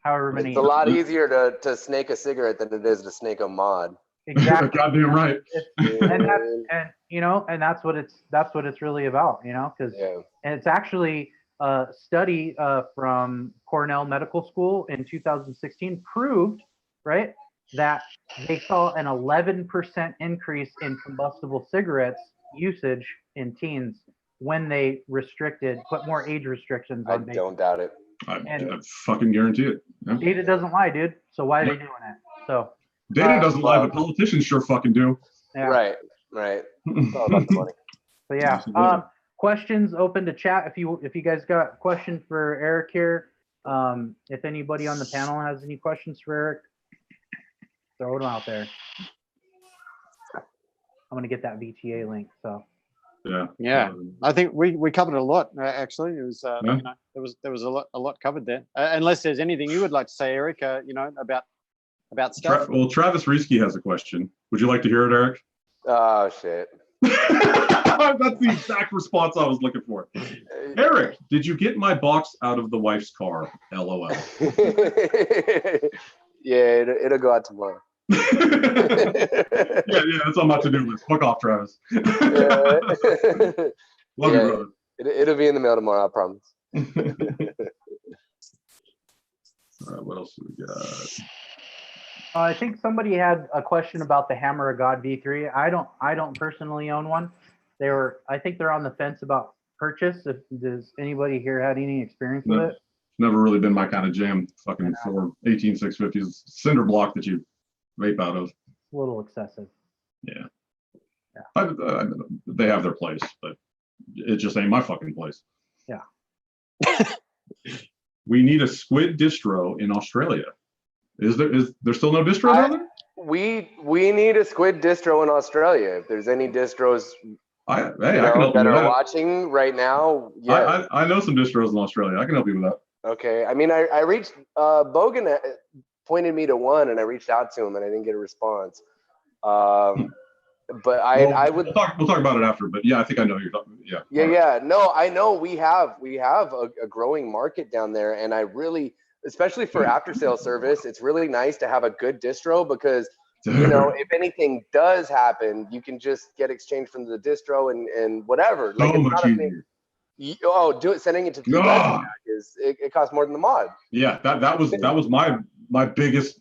however many.
It's a lot easier to snake a cigarette than it is to snake a mod.
Exactly.
Goddamn right.
And that's what it's really about, because and it's actually a study from Cornell Medical School in 2016 proved, right, that they saw an 11% increase in combustible cigarettes usage in teens when they put more age restrictions on vaping.
I don't doubt it.
I fucking guarantee it. Yeah.
Data doesn't lie, dude. So why are they doing it? So
data doesn't lie, but politicians sure fucking do.
Yeah.
Right. It's all about the money.
So yeah. Questions open to chat. If you guys got questions for Eric here, if anybody on the panel has any questions for Eric, throw them out there. I'm gonna get that VTA link. So.
Yeah. I think we covered a lot. Actually, it was there was a lot covered there. Unless there's anything you would like to say, Eric, about stuff.
Well, Travis Reesky has a question. Would you like to hear it, Eric?
Oh shit.
That's the exact response I was looking for. Eric, did you get my box out of the wife's car? LOL.
Yeah, it'll go out tomorrow.
yeah, that's on my to-do list. Fuck off, Travis. Love you, brother.
It'll be in the mail tomorrow, I promise.
All right, what else do we got?
I think somebody had a question about the Hammer of God V3. I don't personally own one. I think they're on the fence about purchase. Does anybody here had any experience with it?
Never really been my kind of jam. Fucking 18650s cinder block that you vape out of.
A little excessive.
Yeah. They have their place, but it just ain't my fucking place.
Yeah.
We need a Squid distro in Australia. Is there still no distro down there?
We need a Squid distro in Australia. If there's any distros
I can help
that
you with
are
that.
watching right now, yeah.
I know some distros in Australia. I can help you with that.
Okay. I mean, I reached Bogan pointed me to one, and I reached out to him, and I didn't get a response. But I would.
We'll talk about it after. But yeah, I think I know what you're talking. Yeah.
Yeah. No, I know we have a growing market down there, and I really, especially for after sale service, it's really nice to have a good distro because if anything does happen, you can just get exchange from the distro and whatever. Like
so
it's
much
not a
easier.
thing. Sending it to the US it costs more than the mod.
Yeah, that was my biggest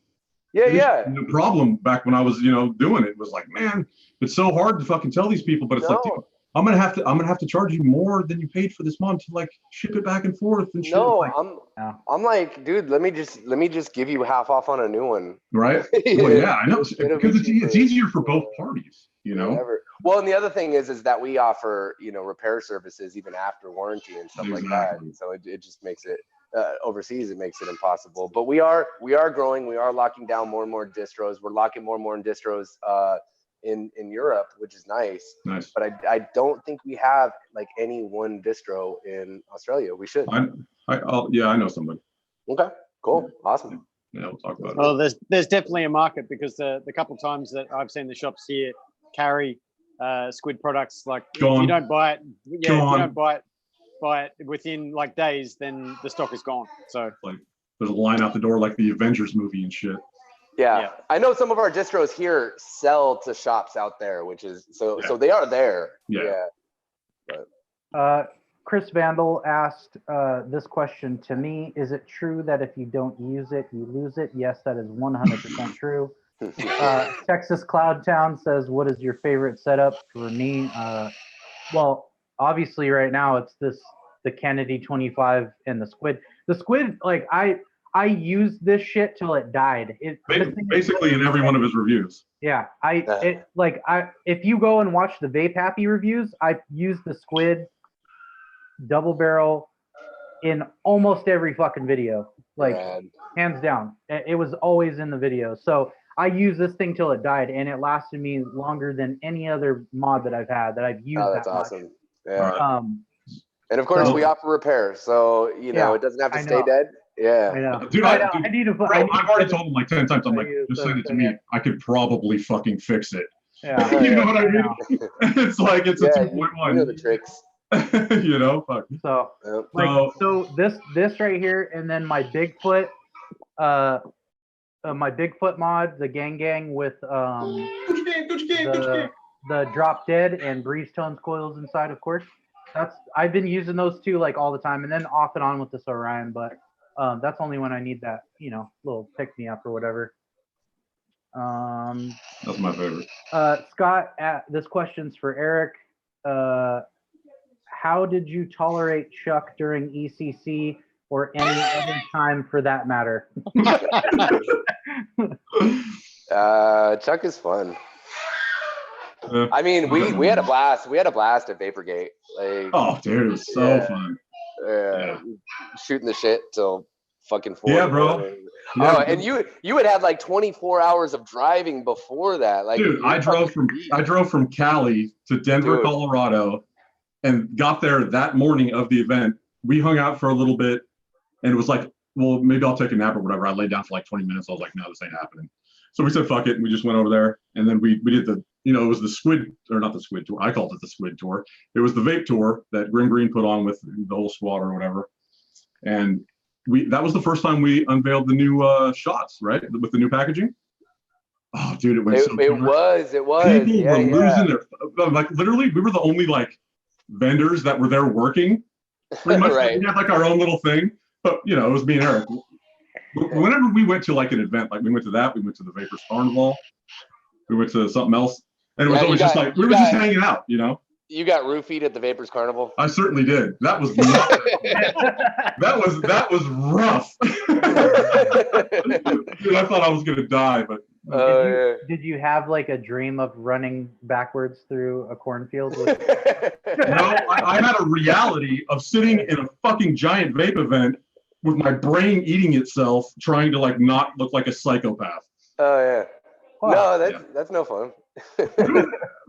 problem back when I was doing it. Was like, man, it's so hard to fucking tell these people, but it's like, dude, I'm gonna have to charge you more than you paid for this mod to like ship it back and forth and shit.
No, I'm like, dude, let me just give you half off on a new one.
Right? Well, yeah, I know, because it's easier for both parties,
Whatever. Well, and the other thing is that we offer repair services even after warranty and stuff like that. So it just makes it overseas. It makes it impossible. But we are growing. We are locking down more and more distros. We're locking more and more distros in Europe, which is nice. But I don't think we have like any one distro in Australia. We should.
I know somebody.
Okay, cool, awesome.
Yeah, we'll talk about it.
Well, there's definitely a market because the couple times that I've seen the shops here carry Squid products, like if you don't buy it, if you don't buy it within like days, then the stock is gone. So
like there's a line out the door like the Avengers movie and shit.
Yeah. I know some of our distros here sell to shops out there, which is so they are there. Yeah.
But. Chris Vandal asked this question to me: is it true that if you don't use it, you lose it? Yes, that is 100% true. Texas Cloud Town says, what is your favorite setup? For me, well, obviously right now it's the Kennedy 25 and the Squid. The Squid, like I I used this shit till it died.
Basically in every one of his reviews.
Yeah, if you go and watch the Vape Happy reviews, I use the Squid double barrel in almost every fucking video, like hands down. It was always in the video. So I used this thing till it died, and it lasted me longer than any other mod that I've had that I've used.
Oh, that's
that
awesome.
much.
Yeah. And of course, we offer repair, so you know it doesn't have to stay dead. Yeah.
I know.
Dude,
I need to.
Bro, I've already told him like 10 times. I'm like, just send it to me. I could probably fucking fix it.
Yeah.
You know what I mean? It's like it's a 2.1.
You know the tricks.
You know, fuck.
So this right here, and then my Bigfoot, my Bigfoot mod, the gang with the drop dead and breeze tones coils inside, of course. I've been using those two like all the time, and then off and on with this Orion, but that's only when I need that, little pick me up or whatever.
That's my favorite.
Scott, this question's for Eric. How did you tolerate Chuck during ECC or any other time for that matter?
Chuck is fun. I mean, we had a blast. We had a blast at Vaporgate. Like,
oh, dude, it was so fun.
Yeah, shooting the shit till fucking 4.
Yeah, bro.
Oh, and you had had like 24 hours of driving before that. Like,
dude, I drove from Cali to Denver, Colorado, and got there that morning of the event. We hung out for a little bit, and it was like, well, maybe I'll take a nap or whatever. I laid down for like 20 minutes. I was like, no, this ain't happening. So we said, fuck it. And we just went over there. And then we did it was the Squid, or not the Squid tour. I called it the Squid tour. It was the vape tour that Grim Green put on with the whole squad or whatever. And that was the first time we unveiled the new shots, right? With the new packaging. Oh, dude, it went so
it was. People
were losing their, like, literally, we were the only like vendors that were there working. Pretty much,
right.
We had like our own little thing, but it was me and Eric. Whenever we went to like an event, like we went to the Vapors Carnival, we went to something else, and it was always just like we were just hanging out,
You got roofied at the Vapors Carnival?
I certainly did. That was not, that was rough. Dude, I thought I was gonna die, but
did you have like a dream of running backwards through a cornfield?
No, I had a reality of sitting in a fucking giant vape event with my brain eating itself, trying to like not look like a psychopath.
Oh yeah. Wow. No, that's no fun.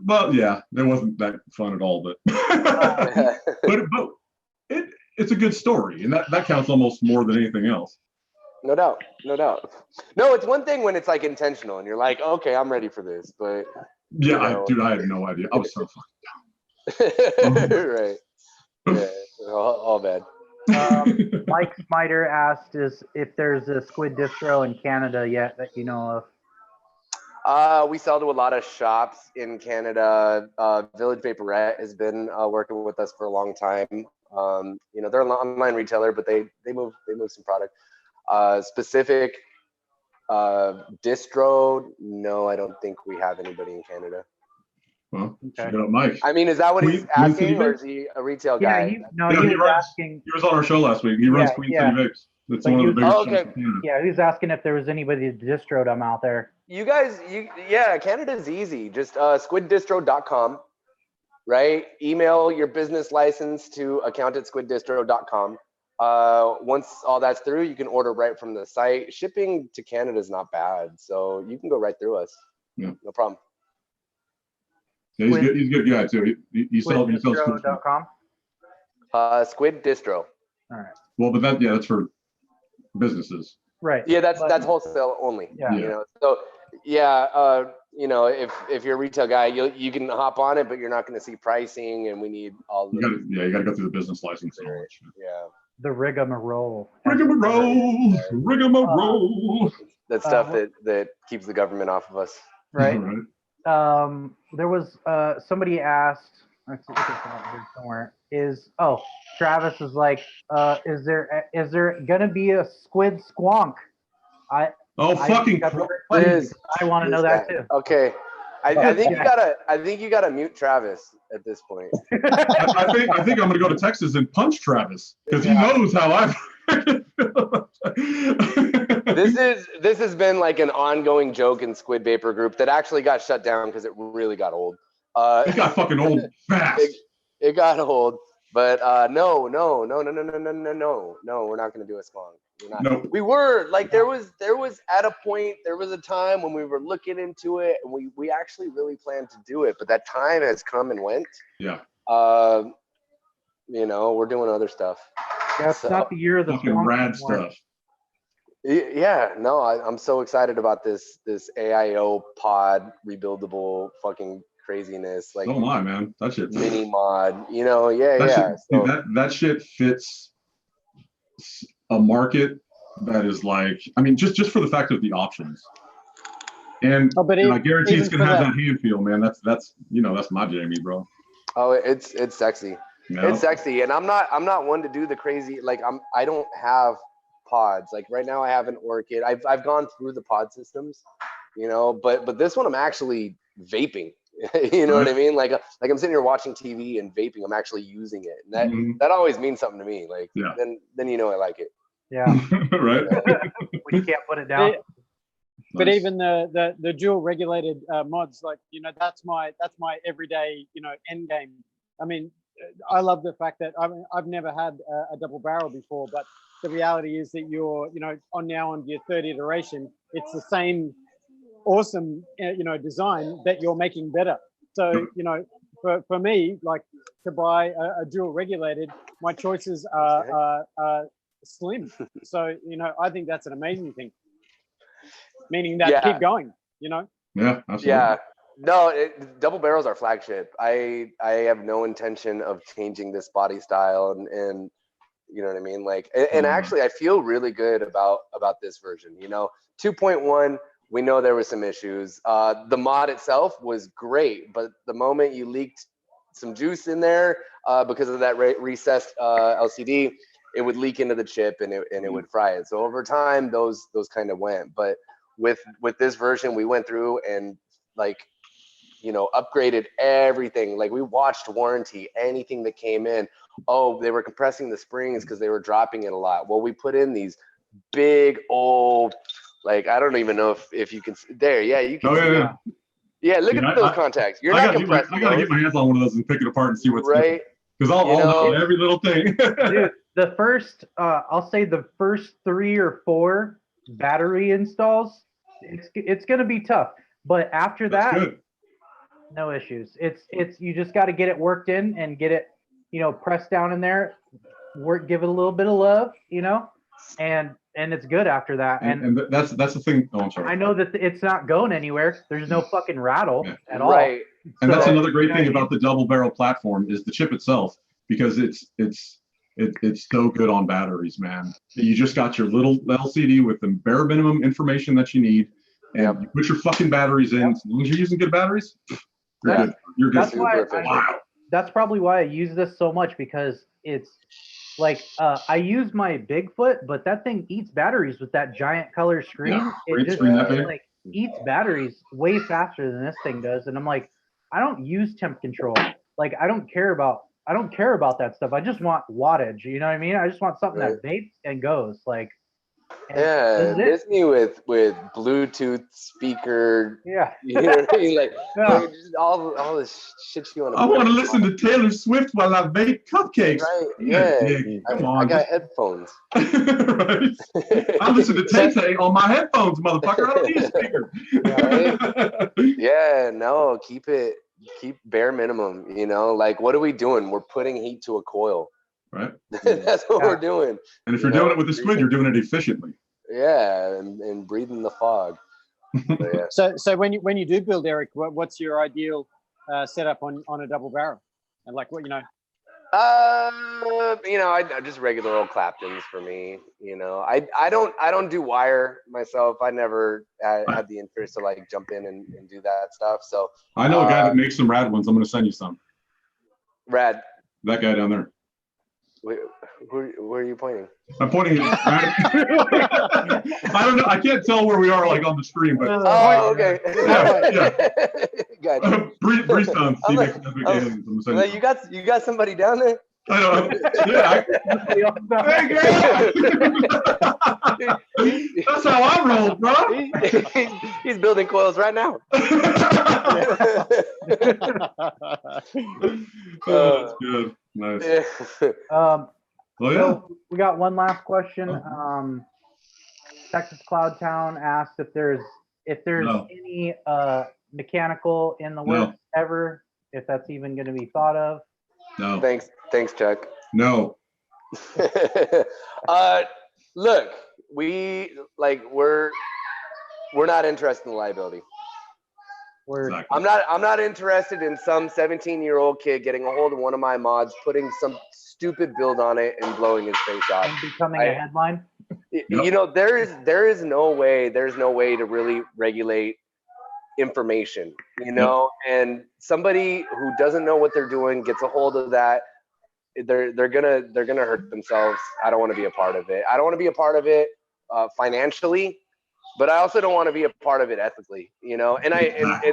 Well, yeah, it wasn't that fun at all, but but it's a good story, and that counts almost more than anything else.
No doubt. No, it's one thing when it's like intentional, and you're like, okay, I'm ready for this, but
yeah, I had no idea. I was so fucking
dumb. Right. Yeah, all bad.
Mike Smiter asked if there's a Squid distro in Canada yet that you know
of. We sell to a lot of shops in Canada. Village Vaporette has been working with us for a long time. They're an online retailer, but they move some product. Specific distro, no, I don't think we have anybody in Canada.
Well, check it out, Mike.
I mean, is that what he's asking, or is he a retail guy?
He was asking.
He was on our show last week. He runs Queen City Vapes. That's one of the biggest shops in Canada.
Yeah, he was asking if there was anybody to distro them out there.
You guys, Canada's easy. Just squiddistro.com, right? Email your business license to account@squiddistro.com. Once all that's through, you can order right from the site. Shipping to Canada is not bad, so you can go right through us.
Yeah.
No problem.
Yeah, he's a good guy too. He sells
Squiddistro.com?
Squid Distro.
All right.
Well, but that's for businesses.
Right.
Yeah, that's wholesale only.
Yeah.
So if you're a retail guy, you can hop on it, but you're not going to see pricing, and we need all the.
You got to go through the business license.
Yeah.
The rigmarole.
Rigmarole.
That stuff that keeps the government off of us.
Right. There was somebody asked. Let's see if it's out here somewhere. Travis is like, is there gonna be a Squid Squonk? I
fucking
Christ.
I want to know that too.
Okay. I think you gotta mute Travis at this point.
I think I'm gonna go to Texas and punch Travis because he knows how I
This has been like an ongoing joke in Squid Vapor Group that actually got shut down because it really got old.
It got fucking old fast.
It got old, but no, we're not gonna do a song. We're not.
Nope.
We were like there was at a point, there was a time when we were looking into it, and we actually really planned to do it, but that time has come and went.
Yeah.
You know, we're doing other stuff.
Yeah, it's not the year of the
Fucking
swamp
rad
anymore.
stuff.
Yeah, no, I'm so excited about this AIO pod rebuildable fucking craziness, like
So am I, man. That shit.
mini mod, you know, yeah.
Shit,
So,
dude, that shit fits a market that is like, I mean, just for the fact of the options. And,
but
and I guarantee it's
even
gonna
for
have that hand feel, man. That's you know, that's my Jamie, bro.
oh, it's sexy.
You know?
It's sexy, and I'm not one to do the crazy. Like I don't have pods. Like right now, I have an Orchid. I've gone through the pod systems, you know, but this one I'm actually vaping. You know what I mean? Like I'm sitting here watching TV and vaping. I'm actually using it, and that always means something to me. Like then you know I like it.
Yeah.
Right.
When you can't put it down.
But even the dual regulated mods, like, you know, that's my everyday, you know, end game. I mean, I love the fact that I've never had a double barrel before, but the reality is that you're, you know, on your third iteration, it's the same awesome, you know, design that you're making better. So, you know, for me, like, to buy a dual regulated, my choices are slim. So, you know, I think that's an amazing thing. Meaning that keep going, you know?
Yeah, absolutely.
Yeah. No, double barrels are flagship. I have no intention of changing this body style, and you know what I mean? Like, and actually I feel really good about this version, you know. 2.1, we know there was some issues. The mod itself was great, but the moment you leaked some juice in there because of that recessed LCD, it would leak into the chip and it would fry it. So over time, those kind of went. But with this version, we went through and, like, you know, upgraded everything. Like, we watched warranty, anything that came in. Oh, they were compressing the springs because they were dropping it a lot. Well, we put in these big old, like, I don't even know if you can, there, yeah, you can see
yeah.
Yeah, look at those contacts. You're not compressing.
I gotta get my hands on one of those and pick it apart and see what's
right.
Because I'll know every little thing.
Dude, the first, I'll say the first 3 or 4 battery installs, it's gonna be tough. But after that, no issues. It's you just got to get it worked in and get it, you know, pressed down in there, give it a little bit of love, you know, and it's good after that. And
that's the thing. Oh, I'm sorry.
I know that it's not going anywhere. There's no fucking rattle at all.
Right.
And that's another great thing about the double barrel platform is the chip itself, because it's so good on batteries, man. You just got your little LCD with the bare minimum information that you need, and you put your fucking batteries in. As long as you're using good batteries, you're good. You're good.
That's probably why I use this so much, because it's like I use my Bigfoot, but that thing eats batteries with that giant color screen.
Yeah,
it just like eats batteries way faster than this thing does, and I'm like, I don't use temp control. Like, I don't care about that stuff. I just want wattage. You know what I mean? I just want something that vapes and goes. Like,
Disney with Bluetooth speaker.
Yeah.
You know what I mean? Like, like just all this shit you want to.
I want to listen to Taylor Swift while I bake cupcakes.
Right. Yeah.
Come on.
I got headphones.
Right. I listen to Tay on my headphones, motherfucker. I don't need a speaker.
Right? Yeah. No. Keep bare minimum. You know, like, what are we doing? We're putting heat to a coil.
Right.
That's what we're doing.
And if you're doing it with the Squid, you're doing it efficiently.
Yeah, and breathing the fog.
So when you do build, Eric, what's your ideal setup on a double barrel? And like, what, you know?
You know, I just regular old Claptons for me. You know, I don't do wire myself. I never had the interest to, like, jump in and do that stuff. So
I know a guy that makes some rad ones. I'm gonna send you some.
Rad.
That guy down there.
Wait, where are you pointing?
I'm pointing at I don't know. I can't tell where we are, like, on the stream, but
okay.
Yeah.
Gotcha.
Breeze Tones.
You got somebody down there?
I don't know. Yeah. Hey, girl. That's how I roll, bro.
He's building coils right now.
Oh, that's good. Nice.
Oh
Well, yeah.
So we got one last question. Texas Cloud Town asked if there's
No.
any mechanical in the
No.
works ever, if that's even going to be thought of.
No.
Thanks, Chuck.
No.
Look, we're not interested in the liability.
Exactly.
I'm not interested in some 17-year-old kid getting a hold of one of my mods, putting some stupid build on it, and blowing his face off.
And becoming a headline.
You know, there's no way to really regulate information, you know, and somebody who doesn't know what they're doing gets a hold of that, they're gonna hurt themselves. I don't want to be a part of it. I don't want to be a part of it financially, but I also don't want to be a part of it ethically, you know. And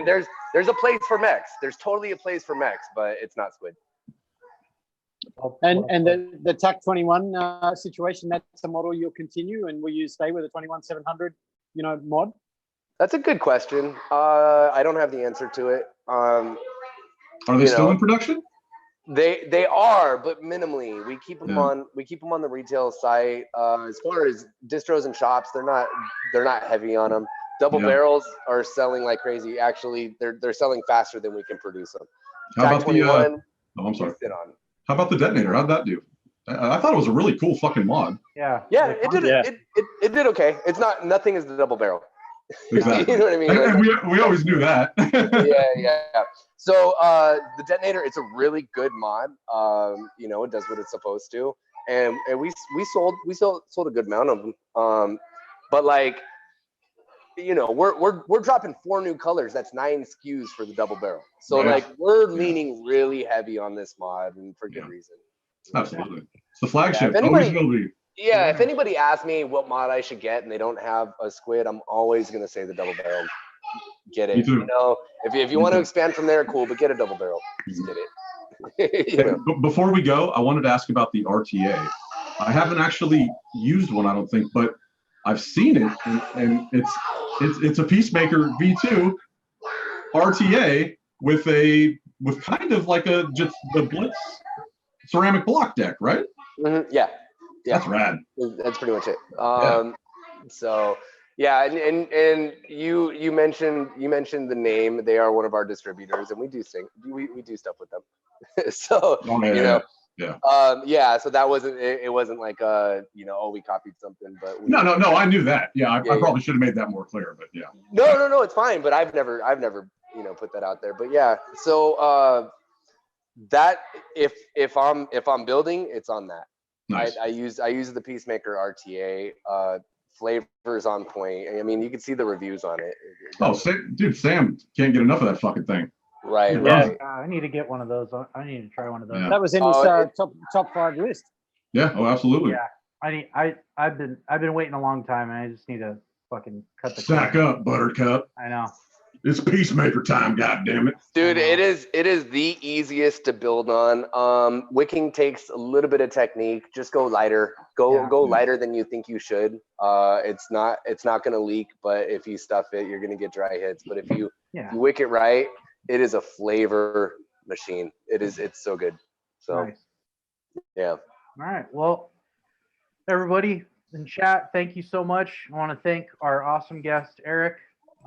there's a place for mechs. There's totally a place for mechs, but it's not Squid.
And the TAC 21 situation, that's the model you'll continue, and will you stay with the 21700, you know, mod?
That's a good question. I don't have the answer to it.
Are they still in production?
They are, but minimally. We keep them on the retail site. As far as distros and shops, they're not heavy on them. Double barrels are selling like crazy. Actually, they're selling faster than we can produce them.
How about
21,
oh, I'm sorry.
sit on.
How about the detonator? How'd that do? I thought it was a really cool fucking mod.
Yeah, it did. It did okay. It's not. Nothing is the double barrel.
Exactly.
You know what I mean?
And we always knew that.
yeah. So the detonator, it's a really good mod. You know, it does what it's supposed to, and we sold a good amount of them. But like, you know, we're dropping 4 new colors. That's 9 SKUs for the double barrel. So like, we're leaning really heavy on this mod, and for good reason.
Absolutely, it's the flagship.
Yeah,
Always will be.
Yeah, if anybody asks me what mod I should get and they don't have a Squid, I'm always gonna say the double barrel. Get it. You know, if you want to expand from there, cool, but get a double barrel. Just get it. You know?
Before we go, I wanted to ask about the RTA. I haven't actually used one, I don't think, but I've seen it, and it's a Peacemaker V2 RTA with kind of like just the Blitz ceramic block deck, right?
Mm-hmm. Yeah.
That's rad.
That's pretty much it. So yeah, and you mentioned the name. They are one of our distributors, and we do stuff with them. So you know. Yeah. So that wasn't. It wasn't like you know, oh, we copied something, but
no. I knew that. Yeah, I probably should have made that more clear, but yeah.
No. It's fine. But I've never you know, put that out there. But yeah. So that if I'm building, it's on that. Nice. I use the Peacemaker RTA. Flavors on point. I mean, you can see the reviews on it.
Oh, dude, Sam can't get enough of that fucking thing.
Right.
I need to get one of those. I need to try one of those.
Yeah.
That was in his top 5 list.
Yeah. Oh, absolutely.
Yeah. I've been waiting a long time, and I just need to fucking cut the
stack up, Buttercup.
I know.
It's Peacemaker time, goddammit.
Dude, it is the easiest to build on. Wicking takes a little bit of technique. Just go lighter. Go lighter than you think you should. It's not gonna leak, but if you stuff it, you're gonna get dry hits. But if you wick it right, it is a flavor machine. It's so good. So
nice.
Yeah.
All right. Well, everybody in chat, thank you so much. I want to thank our awesome guest, Eric.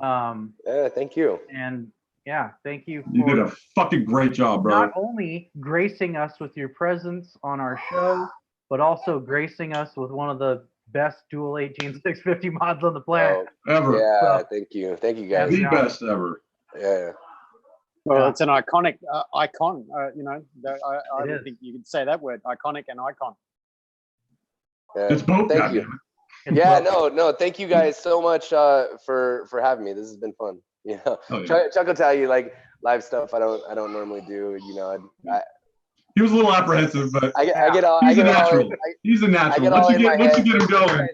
Thank you.
And yeah, thank you.
You did a fucking great job, bro.
Not only gracing us with your presence on our show, but also gracing us with one of the best dual 18650 mods on the planet.
Ever.
Yeah, thank you guys.
The best ever.
Yeah.
Well, it's an iconic icon. You know, I don't think you could say that word, iconic and icon.
It's both.
Thank you. Yeah, no. Thank you guys so much for having me. This has been fun. You know, Chuck will tell you, like, live stuff I don't normally do. You know,
he was a little apprehensive, but he's a natural. Once you get him going.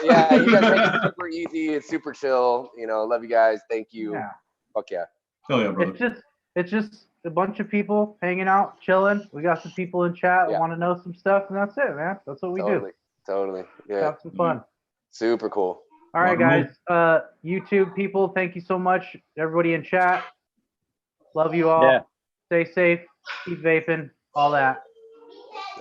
Yeah, you guys make it super easy. It's super chill. You know, love you guys. Thank you.
Yeah.
Fuck yeah.
Hell yeah, brother.
It's just a bunch of people hanging out, chilling. We got some people in chat
Yeah.
want to know some stuff, and that's it, man. That's what we do.
Totally. Yeah.
Have some fun.
Super cool.
All right,
Rock and
guys. YouTube people, thank you so much. Everybody in chat, love you all.
Yeah.
Stay safe. Keep vaping. All that.